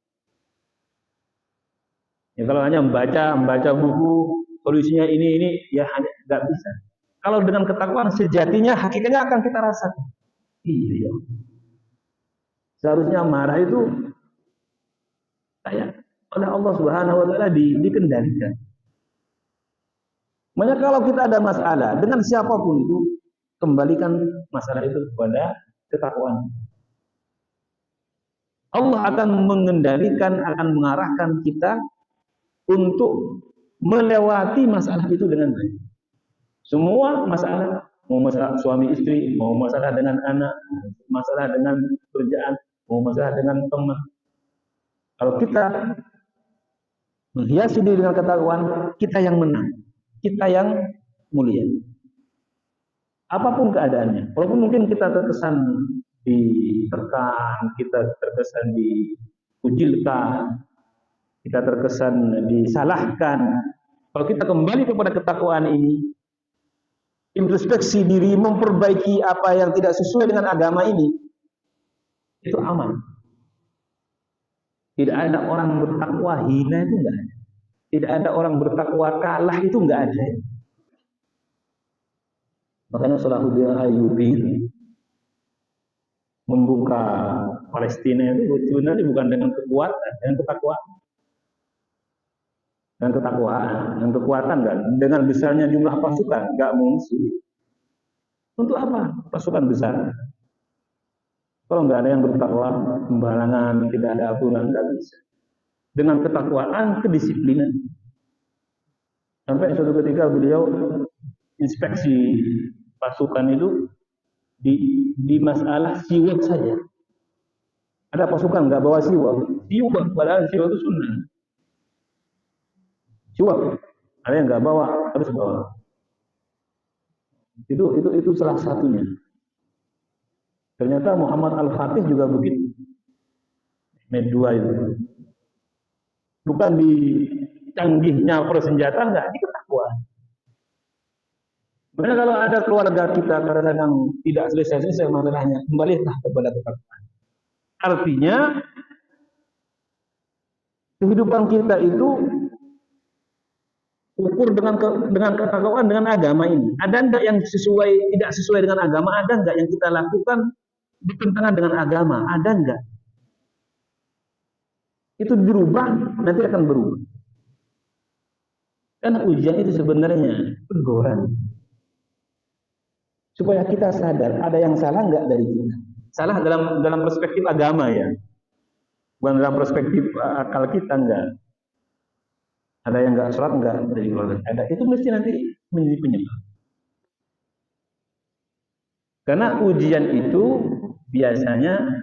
Ya, kalau hanya membaca buku solusinya ini ya nggak bisa. Kalau dengan ketakwaan sejatinya hakikatnya akan kita rasakan. Iya. Seharusnya marah itu kayak oleh Allah Subhanahu wa taala dikendalikan. Makanya kalau kita ada masalah dengan siapapun itu, kembalikan masalah itu kepada ketakwaan. Allah akan mengendalikan, akan mengarahkan kita untuk melewati masalah itu dengan baik. Semua masalah, mau masalah suami istri, mau masalah dengan anak, masalah dengan kerjaan, mau masalah dengan teman. Kalau kita menghiasi diri dengan ketakwaan, kita yang menang, kita yang mulia. Apapun keadaannya, walaupun mungkin kita terkesan diterkan, kita terkesan dikucilkan, kita terkesan disalahkan. Kalau kita kembali kepada ketakwaan ini, introspeksi diri, memperbaiki apa yang tidak sesuai dengan agama ini, itu aman. Tidak ada orang bertakwa hina itu enggak ada. Tidak ada orang bertakwa kalah itu enggak ada. Makanya Salahuddin Ayyubi membuka Palestina itu sebenarnya bukan dengan kekuatan, dengan ketakwaan. Dan ketakwaan, dan kekuatan kan, dengan besarnya jumlah pasukan nggak mungkin. Untuk apa pasukan besar? Kalau nggak ada yang bertakwa, pembalangan, tidak ada aturan, nggak bisa. Dengan ketakwaan, kedisiplinan. Sampai suatu ketika beliau inspeksi pasukan itu di masalah siwak saja. Ada pasukan nggak bawa siwak, padahal siwak itu sunnah. Siwak, ada yang nggak bawa, harus bawa. Itu salah satunya. Ternyata Muhammad Al-Fatih juga begitu. Medua itu. Bukan di canggihnya persenjataan, enggak, di ketakwaan. Karena kalau ada keluarga kita kadang-kadang tidak selesai masalahnya, kembalilah kepada ketakwaan. Artinya kehidupan kita itu ukur dengan ketakwaan, dengan agama ini. Ada enggak yang tidak sesuai dengan agama? Ada enggak yang kita lakukan bertentangan dengan agama? Ada enggak? Itu dirubah, nanti akan berubah. Karena ujian itu sebenarnya teguran. Supaya kita sadar, ada yang salah enggak dari kita? Salah dalam perspektif agama ya. Bukan dalam perspektif akal kita enggak. Ada yang enggak sholat enggak dari keluarga. Ada, itu mesti nanti menjadi penyebab. Karena ujian itu biasanya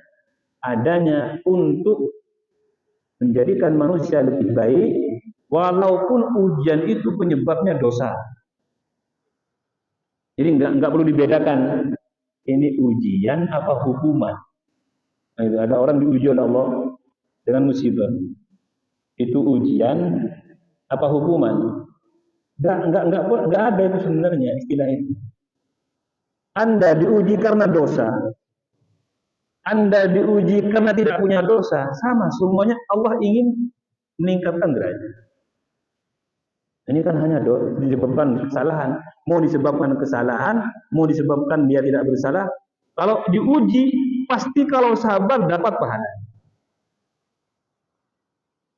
adanya untuk menjadikan manusia lebih baik, walaupun ujian itu penyebabnya dosa. Jadi enggak perlu dibedakan ini ujian apa hukuman. Nah, itu ada orang diuji oleh Allah dengan musibah. Itu ujian apa hukuman? Enggak ada itu sebenarnya istilah itu. Anda diuji karena dosa, Anda diuji karena tidak punya dosa, sama semuanya Allah ingin meningkatkan derajat. Ini kan hanya disebabkan kesalahan, mau disebabkan kesalahan, mau disebabkan dia tidak bersalah. Kalau diuji, pasti kalau sabar dapat pahala.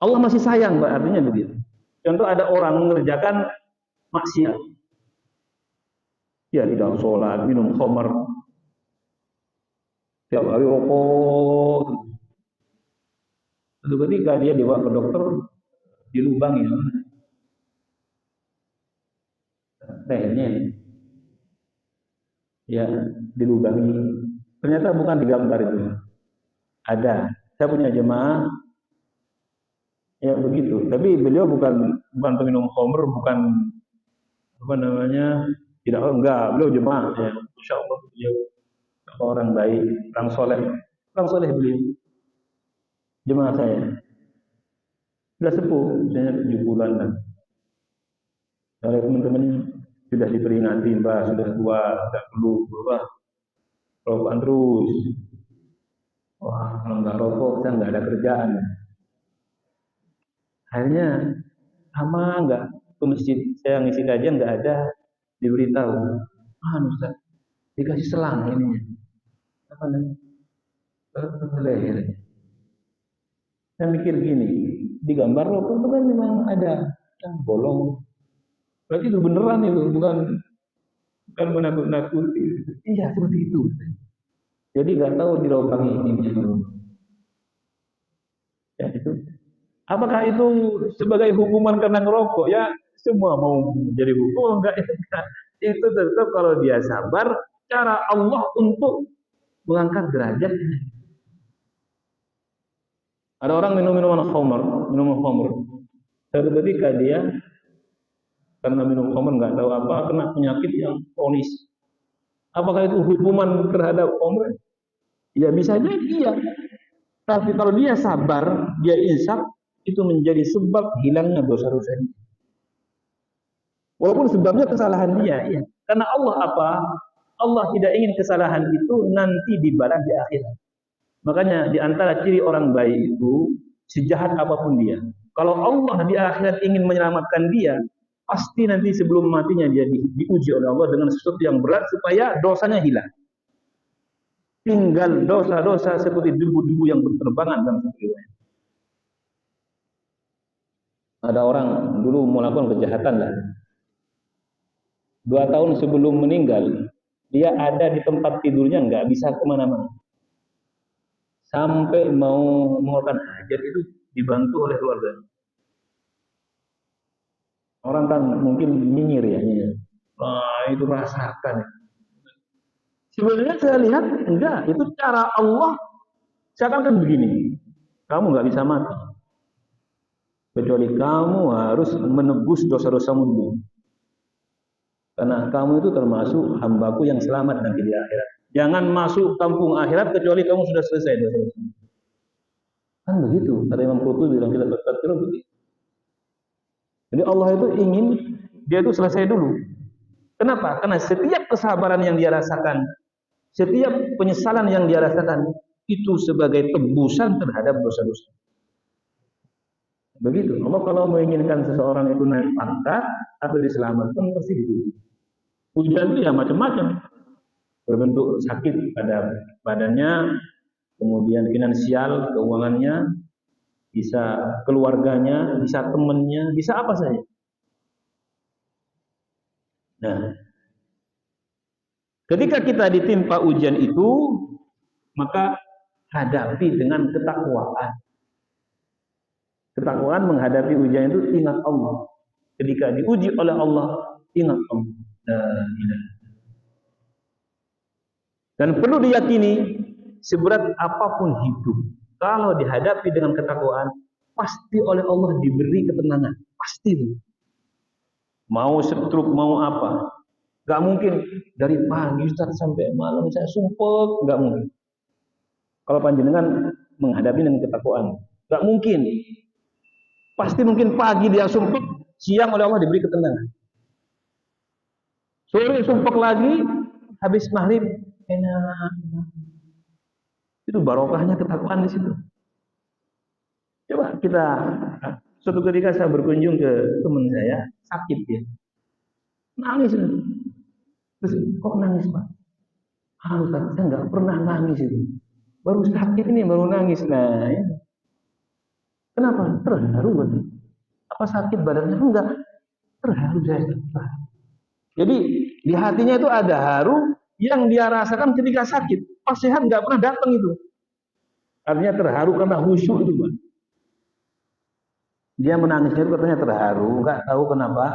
Allah masih sayang, Mbak, artinya begitu. Contoh ada orang mengerjakan maksiat, ya tidak sholat, minum khamar, tiap hari rokok. Lalu ketika dia dibawa ke dokter, dilubangi tehnya, ya dilubangi. Ternyata bukan digambar itu. Ada, saya punya jemaah, ya begitu. Tapi beliau bukan peminum khamr, bukan apa namanya, enggak. Beliau jemaah, ya. Insya Allah beliau orang baik, orang soleh beliau. Jemaah saya sudah sepuh, saya 7 bulan kan. Oleh teman-teman sudah diperingati, Mbak, sudah tua, tidak perlu berubah. rokokan terus. Wah, kalau nggak rokok saya nggak ada kerjaan. Akhirnya lama nggak ke masjid, saya ngisi kajian nggak ada, diberitahu, Ustaz, dikasih selang ininya, apa namanya, leher. Saya mikir gini, di gambar rokok itu kan memang ada yang bolong, berarti itu beneran itu, bukan menakut-nakuti. Iya seperti itu. Jadi nggak tahu dilobangi ini. Ya itu. Apakah itu sebagai hukuman karena ngerokok? Ya semua mau jadi hukum enggak? Itu tetap kalau dia sabar, cara Allah untuk mengangkat derajat. Ada orang minum minuman khamr. Suatu ketika dia karena minum khamr nggak tahu apa kena penyakit yang kronis. Apakah itu hukuman terhadap khamr? Ya bisa jadi iya. Tapi kalau dia sabar, dia insaf, itu menjadi sebab hilangnya dosa-dosanya. Walaupun sebabnya kesalahan dia, ya. Karena Allah apa? Allah tidak ingin kesalahan itu nanti dibalas di akhirat. Makanya di antara ciri orang baik itu sejahat apapun dia. Kalau Allah di akhirat ingin menyelamatkan dia, pasti nanti sebelum matinya dia diuji oleh Allah dengan sesuatu yang berat supaya dosanya hilang. Tinggal dosa-dosa seperti debu-debu yang berterbangan dalam satu riwayat. Ada orang dulu melakukan kejahatan lah. 2 tahun sebelum meninggal, dia ada di tempat tidurnya, nggak bisa kemana-mana. Sampai mau mengeluarkan hajat itu dibantu oleh keluarga. Orang kan mungkin nyinyir ya, nyinyir. Wah, itu rasakan. Sebenarnya saya lihat, enggak, itu cara Allah. Seakan kan begini, kamu nggak bisa mati. Kecuali kamu harus menebus dosa-dosamu dulu. Karena kamu itu termasuk hambaku yang selamat nanti di akhirat. Jangan masuk kampung akhirat kecuali kamu sudah selesai dosa-dosa. Kan begitu. Kata Imam Qurtubi dalam kitab At-Tadhkirah begitu. Jadi Allah itu ingin dia itu selesai dulu. Kenapa? Karena setiap kesabaran yang dia rasakan, setiap penyesalan yang dia rasakan, itu sebagai tebusan terhadap dosa-dosa. Begitu. Allah kalau menginginkan seseorang itu naik pangkat atau diselamatkan pasti gitu. Ujian itu ya macam-macam, berbentuk sakit pada badannya, kemudian finansial, keuangannya, bisa keluarganya, bisa temannya, bisa apa saja. Nah, ketika kita ditimpa ujian itu, maka hadapi dengan ketakwaan. Ketakwaan menghadapi ujian itu ingat Allah. Ketika diuji oleh Allah, ingat Allah. Dan perlu diyakini, seberat apapun hidup, kalau dihadapi dengan ketakwaan, pasti oleh Allah diberi ketenangan. Pasti. Mau stroke, mau apa. Gak mungkin dari pagi sampai malam saya sumpah, gak mungkin. Kalau panjenengan menghadapi dengan ketakwaan, gak mungkin. Pasti mungkin pagi dia sumpah, siang oleh Allah diberi ketenangan. Sore sumpah lagi, habis maghrib enak. Itu barokahnya ketakwaan di situ. Coba kita, suatu ketika saya berkunjung ke teman saya, sakit dia, nangis. Terus kok nangis Pak? Ustaz, saya nggak pernah nangis itu. Baru sakit ini baru nangis. Nah, ya. Kenapa? Terharu betul. Apa sakit badannya? Enggak. Terharu saya. Jadi di hatinya itu ada haru yang dia rasakan ketika sakit. Pas sehat nggak pernah datang itu. Artinya terharu karena khusyuk itu, Pak. Dia menangisnya itu katanya terharu, nggak tahu kenapa.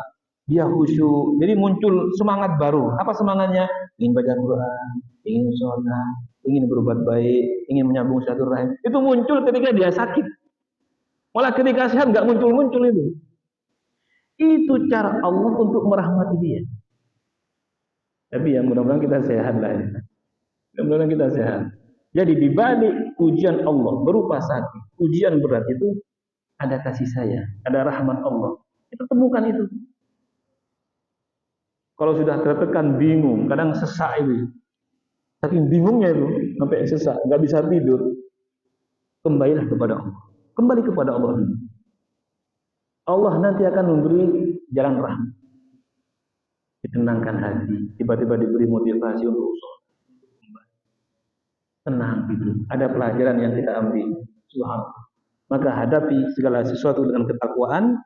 Dia khusyuk. Jadi muncul semangat baru. Apa semangatnya? Ingin baca Quran, ingin sholat, ingin berbuat baik, ingin menyambung silaturahim. Itu muncul ketika dia sakit. Malah ketika sehat nggak muncul-muncul itu. Itu cara Allah untuk merahmati dia. Tapi ya mudah-mudahan kita sehat lah ya. Mudah-mudahan kita sehat. Jadi di balik ujian Allah berupa sakit, ujian berat itu ada kasih sayang, ada rahmat Allah. Kita temukan itu. Kalau sudah tertekan bingung, kadang sesak itu. Saking bingungnya itu, sampai sesak, nggak bisa tidur. Kembalilah kepada Allah. Kembali kepada Allah. Allah nanti akan memberi jalan rahmat. Ditenangkan hati, tiba-tiba diberi motivasi untuk usaha. Tenang gitu. Ada pelajaran yang kita ambil. Subhanallah. Maka hadapi segala sesuatu dengan ketakwaan,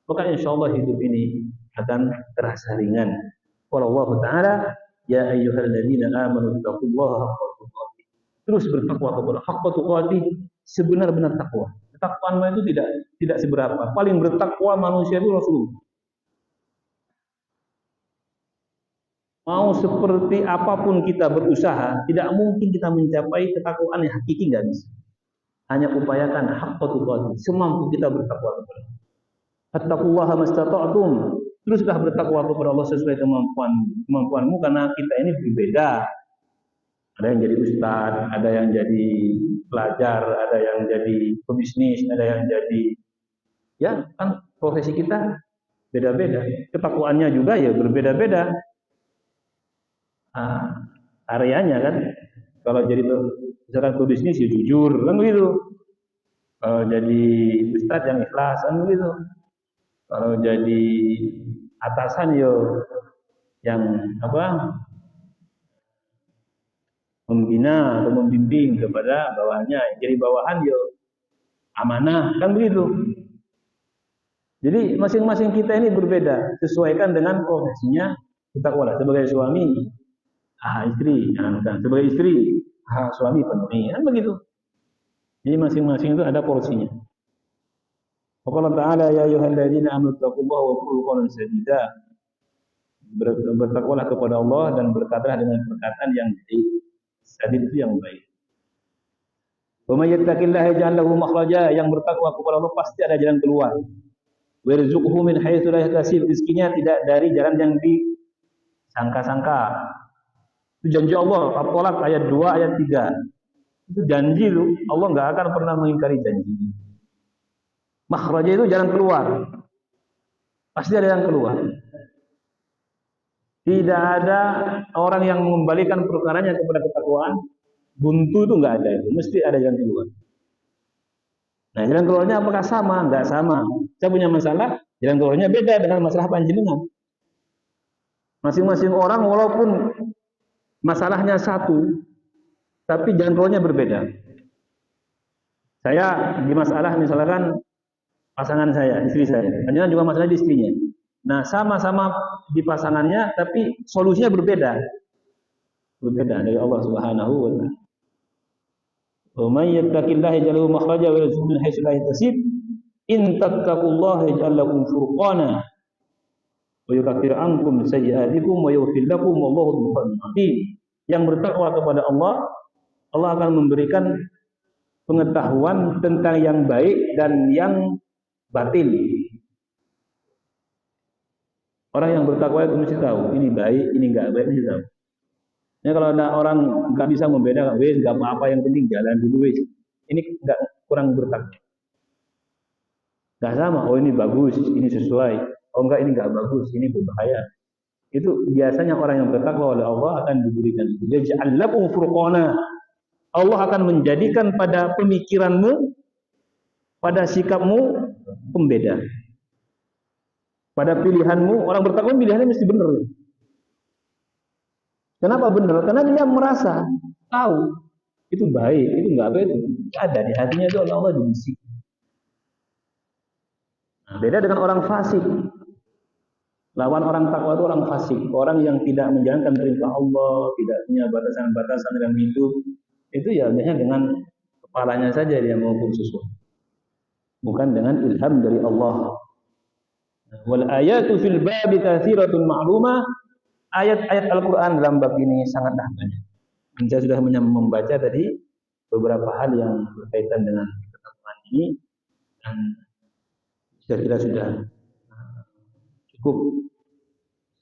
maka insya Allah hidup ini akan terasa ringan. Wallahu ta'ala, ya ayyuhalladzina amanu taqullaha haqqa tuqatih. Terus bertakwa kepada haqqa tuqatih, sebenar-benar takwa. Ketakwaan itu tidak seberapa. Paling bertakwa manusia itu Rasulullah. Mau seperti apapun kita berusaha, tidak mungkin kita mencapai ketakwaan yang hakiki, nggak bisa. Hanya upayakan haqqa tuqatih, semampu kita bertakwa kepada Allah. Fattaqullaha mastata'tum. Teruslah bertakwa kepada Allah sesuai kemampuanmu, karena kita ini berbeda. Ada yang jadi ustaz, ada yang jadi pelajar, ada yang jadi pebisnis, ada yang jadi, ya kan profesi kita beda-beda. Ketakwaannya juga ya berbeda-beda. Areanya kan, kalau jadi misalkan pebisnis ya jujur kan begitu. Kalau jadi ustaz yang ikhlas kan begitu. Kalau jadi atasan yo yang apa, membina atau membimbing kepada bawahannya. Jadi bawahan yo amanah kan begitu. Jadi masing-masing kita ini berbeda, sesuaikan dengan profesinya. Kita sebagai suami, istri, sebagai istri, suami penuhi, kan begitu. Jadi masing-masing itu ada porsinya. Allah Ta'ala, ya ayyuhalladzina amanu taqullaha wa qulu qawlan sadida. Bertakwalah kepada Allah dan berkatalah dengan perkataan yang baik. Sadid itu yang baik. Wa may yattaqillaha yaj'al lahu makhraja. Yang bertakwa kepada Allah pasti ada jalan keluar. Wa yarzuqhu min haitsu la yahtasib. Rizkinya tidak dari jalan yang disangka-sangka. Itu janji Allah. At-Tolak ayat 2 ayat 3. Itu janji itu. Allah enggak akan pernah mengingkari janji. Makhraja itu jalan keluar. Pasti ada yang keluar. Tidak ada orang yang mengembalikan perkaranya kepada ketakwaan. Buntu itu enggak ada itu. Mesti ada jalan keluar. Nah, jalan keluarnya apakah sama? Enggak sama. Saya punya masalah, jalan keluarnya beda dengan masalah panjenengan. Masing-masing orang walaupun masalahnya satu, tapi jalan keluarnya berbeda. Saya di masalah misalkan pasangan saya, istri saya. Panjenengan juga masalah di istrinya. Nah, sama-sama di pasangannya, tapi solusinya berbeda. Berbeda dari Allah Subhanahu wa Ta'ala. Wa may yattaqillaha yaj'al lahu makhraja wa yarzuqhu min haitsu la yahtasib. In tattaqullaha yaj'al lakum furqana wa yukaffir ankum sayyi'atikum wa yaghfir lakum wallahu dzul fadlil. Yang bertakwa kepada Allah, Allah akan memberikan pengetahuan tentang yang baik dan yang batil. Orang yang bertakwa itu mesti tahu ini baik, ini enggak baik, mesti tahu. Ya, kalau ada orang nggak bisa membedakan, wes nggak apa-apa, yang penting jalan dulu wes. Ini nggak, kurang bertakwa. Nggak sama. Oh ini bagus, ini sesuai. Oh enggak, ini nggak bagus, ini berbahaya. Itu biasanya orang yang bertakwa oleh Allah akan diberikan. Yaj'al lakum furqana. Allah akan menjadikan pada pemikiranmu, pada sikapmu pembeda. Pada pilihanmu, orang bertakwa pilihannya mesti benar. Kenapa benar? Karena dia merasa tahu itu baik, itu enggak baik, itu ada di hatinya itu oleh Allah dibisik. Nah, beda dengan orang fasik. Lawan orang takwa itu orang fasik, orang yang tidak menjalankan perintah Allah, tidak punya batasan-batasan dalam hidup. Itu ya hanya dengan kepalanya saja dia mengukur sesuatu, bukan dengan ilham dari Allah. Wal ayatu fil babi katsiratun ma'lumah. Ayat-ayat Al-Quran dalam bab ini sangatlah banyak. Saya sudah membaca tadi beberapa hal yang berkaitan dengan ketakwaan ini, dan saya kira sudah cukup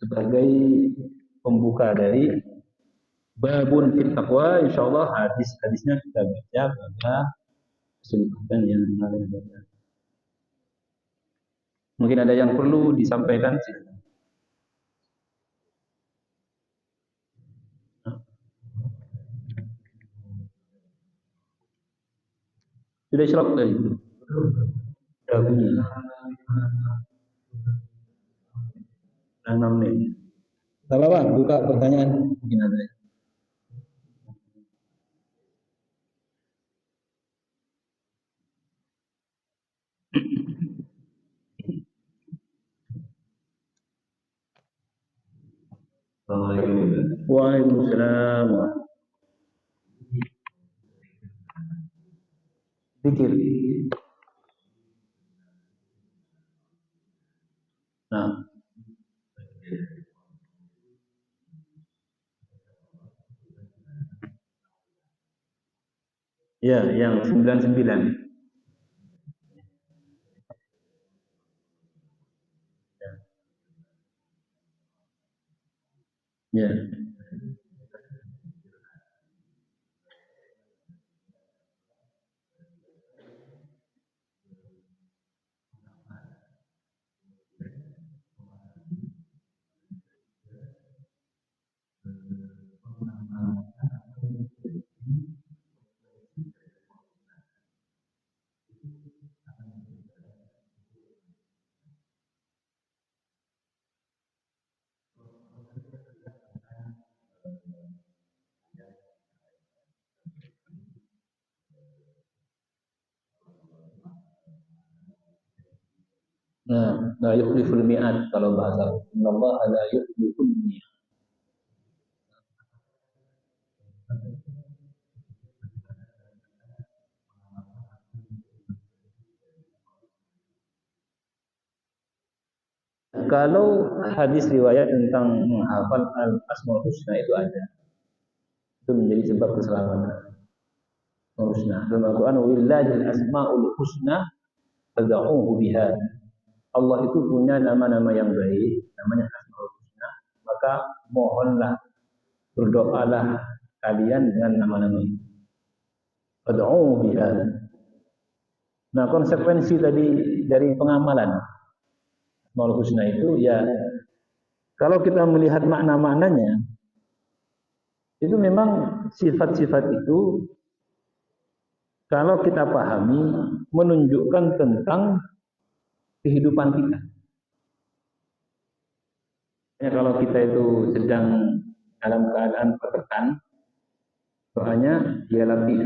sebagai pembuka dari babun fit taqwa. Insyaallah hadis-hadisnya kita baca pada kesempatan yang lain. Mungkin ada yang perlu disampaikan. Sudah syarab tadi. Sudah bunyi. 6 menit. Tak apa, buka pertanyaan mungkin ada. Waalaikumsalam. Zikir. Nah, ya, yang 99. Ya. Nah, la yukhliful mi'ad kalau bahasa. Allah la yukhliful mi'ad. Kalau hadis riwayat tentang menghafal al-asmaul husna itu ada. Itu menjadi sebab keselamatan. Husna. Dalam Al-Quran, "Willahil asmaul husna fad'uuhu biha." Allah itu punya nama-nama yang baik, namanya asmaul husna. Maka mohonlah, berdoalah kalian dengan nama-nama itu. Fad'uuhu biha. Nah, konsekuensi tadi dari pengamalan asmaul husna itu ya, kalau kita melihat makna-maknanya, itu memang sifat-sifat itu kalau kita pahami menunjukkan tentang kehidupan kita. Ya, kalau kita itu sedang dalam keadaan tertekan, doanya ya lebih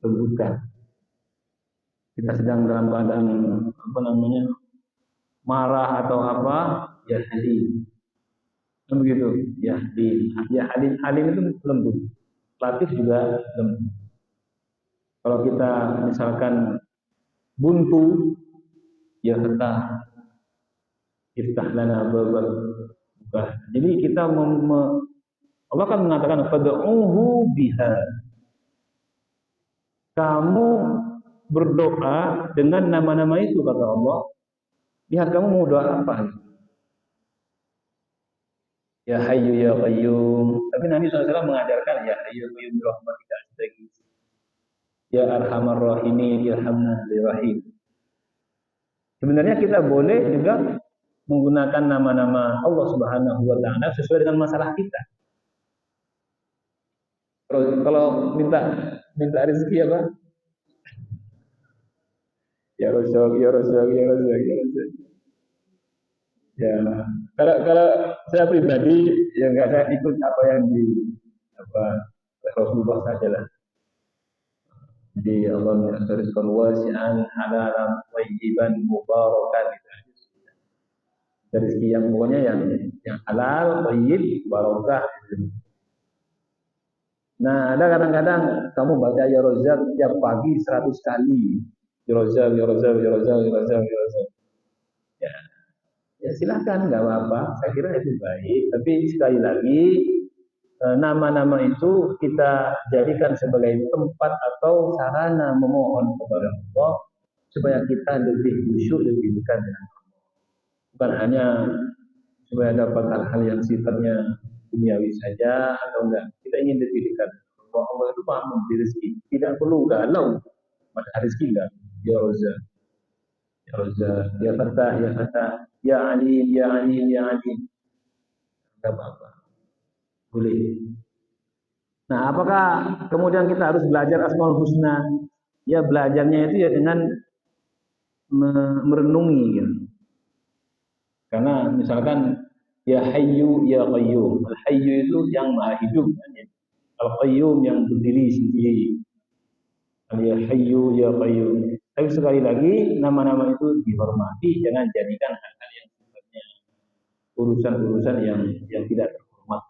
lembutkan. Kita sedang dalam keadaan apa namanya marah atau apa, ya halim. Kan begitu, ya halim. Halim itu lembut. Latif juga lembut. Kalau kita misalkan buntu, ya iftah lana babal buka. Jadi kita Allah kan mengatakan fad'uhu biha. Kamu berdoa dengan nama-nama itu kata Allah. Lihat kamu mau doa apa? Ya Hayyu ya Qayyum. Tapi Nabi SAW mengajarkan ya Hayyu ya Qayyum rahmatika astaghfir. Ya Arhamar Rahimin irhamna birahim. Sebenarnya kita boleh juga menggunakan nama-nama Allah Subhanahu wa taala sesuai dengan masalah kita. Kalau minta rezeki apa? Ya Rasul, ya Rasul, ya Rasul, ya Rasul. Ya, kalau saya pribadi ya nggak, saya ikut apa yang di apa Rasulullah saja lah. Jadi Allah menyatakan wasi'an halalan thayyiban mubarakan. Rezeki yang pokoknya yang halal, thayyib, barakah. Nah, ada kadang-kadang kamu baca ya Rozak tiap pagi 100 kali. Ya Rozak, ya Rozak, ya Rozak, ya Rozak, ya Rozak. Ya, ya silakan, nggak apa-apa. Saya kira itu baik. Tapi sekali lagi, nama-nama itu kita jadikan sebagai tempat atau sarana memohon kepada Allah supaya kita lebih khusyuk, lebih dekat dengan Allah. Bukan hanya supaya dapat hal-hal yang sifatnya duniawi saja atau enggak. Kita ingin lebih dekat. Allah itu maha memberi rezeki. Tidak perlu galau pada rezeki enggak. Ya Razak, ya Razak, ya Fatah, ya Fatah, ya Alim, ya Alim, ya Alim. Tidak apa-apa. Boleh. Nah, apakah kemudian kita harus belajar Asmaul Husna? Ya belajarnya itu ya dengan merenungi gitu. Karena misalkan ya hayyu ya qayyum. Al hayyu itu yang maha hidup. Al qayyum yang berdiri sendiri. Ya hayyu ya qayyum. Tapi sekali lagi nama-nama itu dihormati, jangan jadikan hal-hal yang sifatnya urusan-urusan yang tidak terhormat.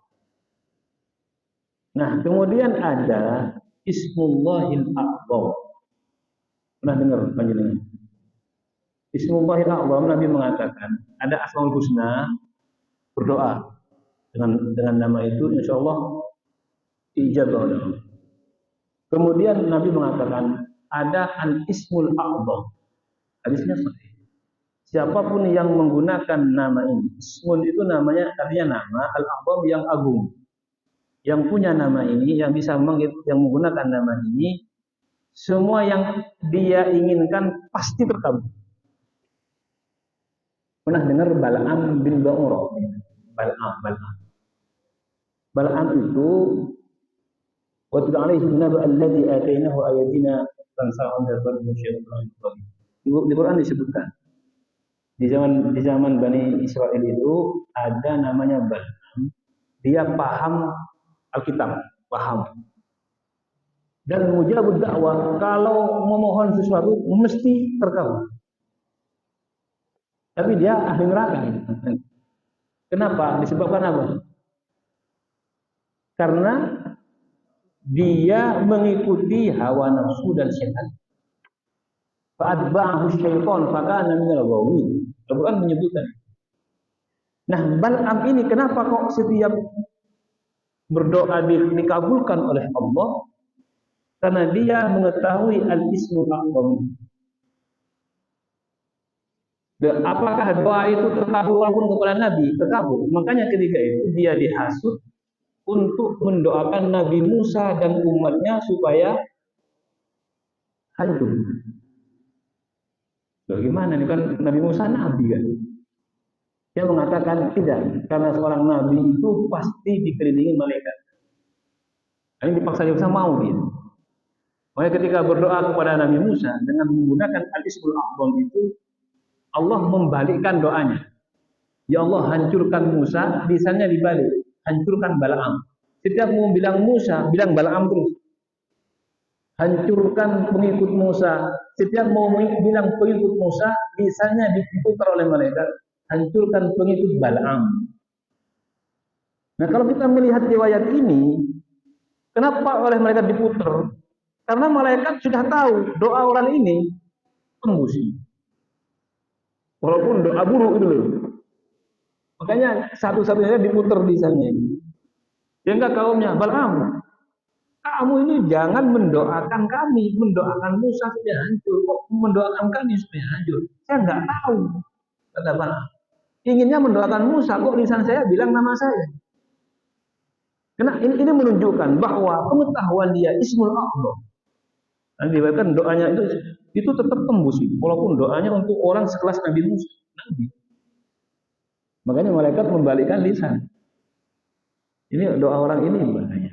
Nah, kemudian ada Ismullahil A'zam. Pernah dengar panjenengan? Ismullahil A'zam, Nabi mengatakan ada Asmaul Husna, berdoa dengan nama itu insya Allah ijabah oleh Allah. Kemudian Nabi mengatakan ada Al-Ismul A'zam. Hadisnya sahih. Siapapun yang menggunakan nama ini, Ismun itu namanya artinya nama, Al-A'zam yang agung. Yang punya nama ini, yang bisa yang menggunakan nama ini, semua yang dia inginkan pasti terkabul. Pernah dengar Bal'am bin Ba'urah? Bal'am itu waktu alaihi nabi alladhi atainahu ayatina tansa'un dzalika syaitan. Di Quran disebutkan di zaman Bani Israel itu ada namanya Bal'am. Dia paham Alkitab, paham. Dan mujabud dakwah, kalau memohon sesuatu mesti terkabul. Tapi dia ahli neraka. Kenapa? Disebabkan apa? Karena dia mengikuti hawa nafsu dan setan. Fa'atba'ahu syaitan fakana minal ghawin. Al-Quran menyebutkan. Nah, Bal'am ini kenapa kok setiap berdoa dikabulkan oleh Allah? Karena dia mengetahui al-ismul a'zam. Apakah doa itu terkabul walaupun kepada Nabi? Terkabul. Makanya ketika itu dia dihasut untuk mendoakan Nabi Musa dan umatnya supaya hancur. Bagaimana ini kan Nabi Musa Nabi kan? Dia mengatakan tidak, karena seorang Nabi itu pasti dikelilingi malaikat. Ini dipaksa Musa mau dia. Makanya ketika berdoa kepada Nabi Musa dengan menggunakan al-ismul a'zam itu, Allah membalikkan doanya. Ya Allah, hancurkan Musa, lisannya dibalik. Hancurkan Bal'am. Setiap mau bilang Musa, bilang Bal'am terus. Hancurkan pengikut Musa. Setiap mau bilang pengikut Musa, lisannya diputar oleh malaikat. Hancurkan pengikut Bal'am. Nah, kalau kita melihat riwayat ini, kenapa oleh malaikat diputar? Karena malaikat sudah tahu doa orang ini tembus. Walaupun doa buruk itu loh. Makanya satu-satunya diputar di sana. Ya enggak kaumnya, Bal'am, kamu ini jangan mendoakan kami, mendoakan Musa supaya hancur. Kok mendoakan kami supaya hancur? Saya enggak tahu. Kata Bal'am. Inginnya mendoakan Musa, kok lisan saya bilang nama saya. Karena ini menunjukkan bahwa pengetahuan dia Ismul A'zam. Dan diberikan doanya itu tetap tembus, walaupun doanya untuk orang sekelas Nabi Musa. Nabi. Makanya malaikat membalikkan lisan. Ini doa orang ini bahaya.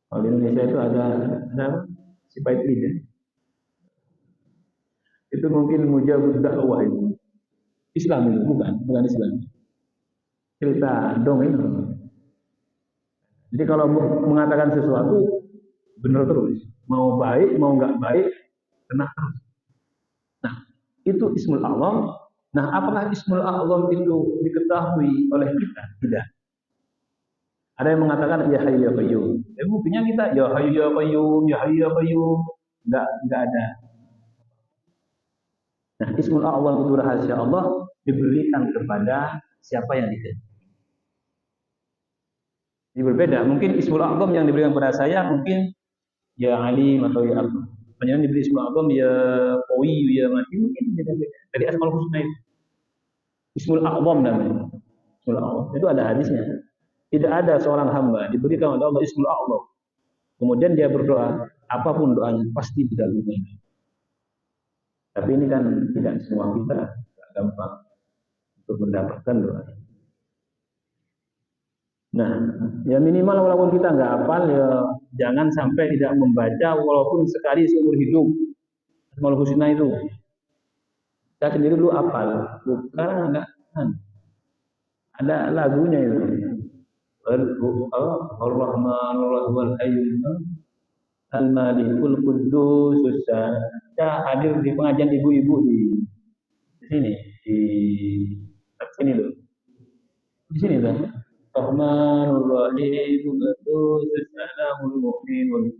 Kalau di Indonesia itu ada si pahit lidah. Itu mungkin mujabud dakwah itu. Islam itu bukan Islam. Cerita dongeng. Jadi kalau mengatakan sesuatu benar terus. Mau baik, mau nggak baik, kena terus. Nah, itu Ismul A'zam. Nah, apakah Ismul A'zam itu diketahui oleh kita? Tidak. Ada yang mengatakan ya Hayyu ya Qayyum. Buktinya kita ya Hayyu ya Qayyum, ya Hayyu ya Qayyum. Enggak ada. Nah, Ismul A'zam itu rahasia Allah diberikan kepada siapa yang dikehendaki. Ini berbeda. Mungkin Ismul A'zam yang diberikan kepada saya mungkin ya Alim atau ya Allah. Panjangan diberi Ismul A'zam ya Qawi ya Mati mungkin beda-beda. Dari Asmaul Husna itu. Ismul A'zam namanya. Ismul A'zam. Itu ada hadisnya. Tidak ada seorang hamba diberikan oleh Allah Ismul A'zam. Kemudian dia berdoa, apapun doanya pasti dikabulkan. Tapi ini kan tidak semua kita gampang untuk mendapatkan doa. Nah, ya minimal walaupun kita nggak hafal ya jangan sampai tidak membaca walaupun sekali seumur hidup. Asmaul Husna itu. Saya sendiri dulu hafal, sekarang enggak. Ada lagunya itu. Ar-Rahmanur Rahim Al-Malikul Quddus. Saya hadir di pengajian ibu-ibu di sini, di sini loh. Di sini loh. Rahmanur Rahim Quddus Salamul Mu'minun.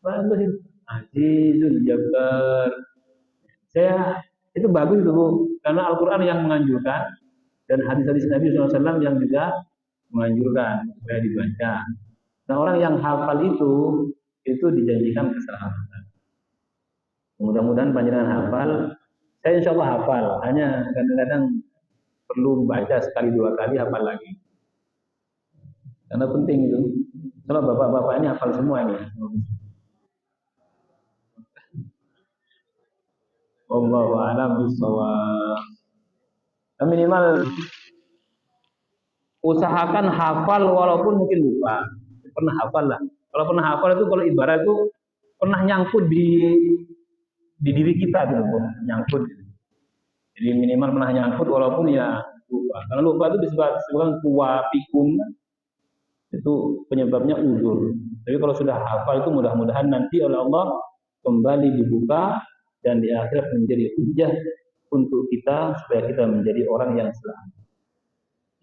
Bagus itu. Azizul Jabbar. Saya itu bagus itu Bu, karena Al-Qur'an yang menganjurkan dan hadis-hadis Nabi SAW yang juga menganjurkan supaya dibaca. Nah, orang yang hafal itu dijanjikan keselamatan. Mudah-mudahan panjenengan hafal. Saya insya Allah hafal, hanya kadang-kadang perlu baca sekali dua kali hafal lagi. Karena penting itu. Kalau bapak-bapak ini hafal semua ini. Wallahu a'lam bishawab. Minimal usahakan hafal walaupun mungkin lupa. Pernah hafal lah. Kalau pernah hafal itu kalau ibarat itu pernah nyangkut di diri kita gitu, nyangkut. Jadi minimal pernah nyangkut walaupun ya lupa. Karena lupa itu disebabkan kuwa pikun, itu penyebabnya uzur. Tapi kalau sudah hafal itu mudah-mudahan nanti oleh Allah kembali dibuka dan di akhirat menjadi hujjah untuk kita supaya kita menjadi orang yang selamat.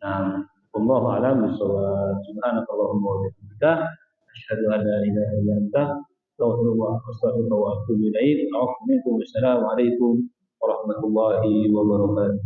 Nah, wallahu a'lam bishawab. Subhanakallahumma wa bihamdika asyhadu an la ilaha illa anta astaghfiruka wa atubu ilaik. Assalamualaikum warahmatullahi wabarakatuh.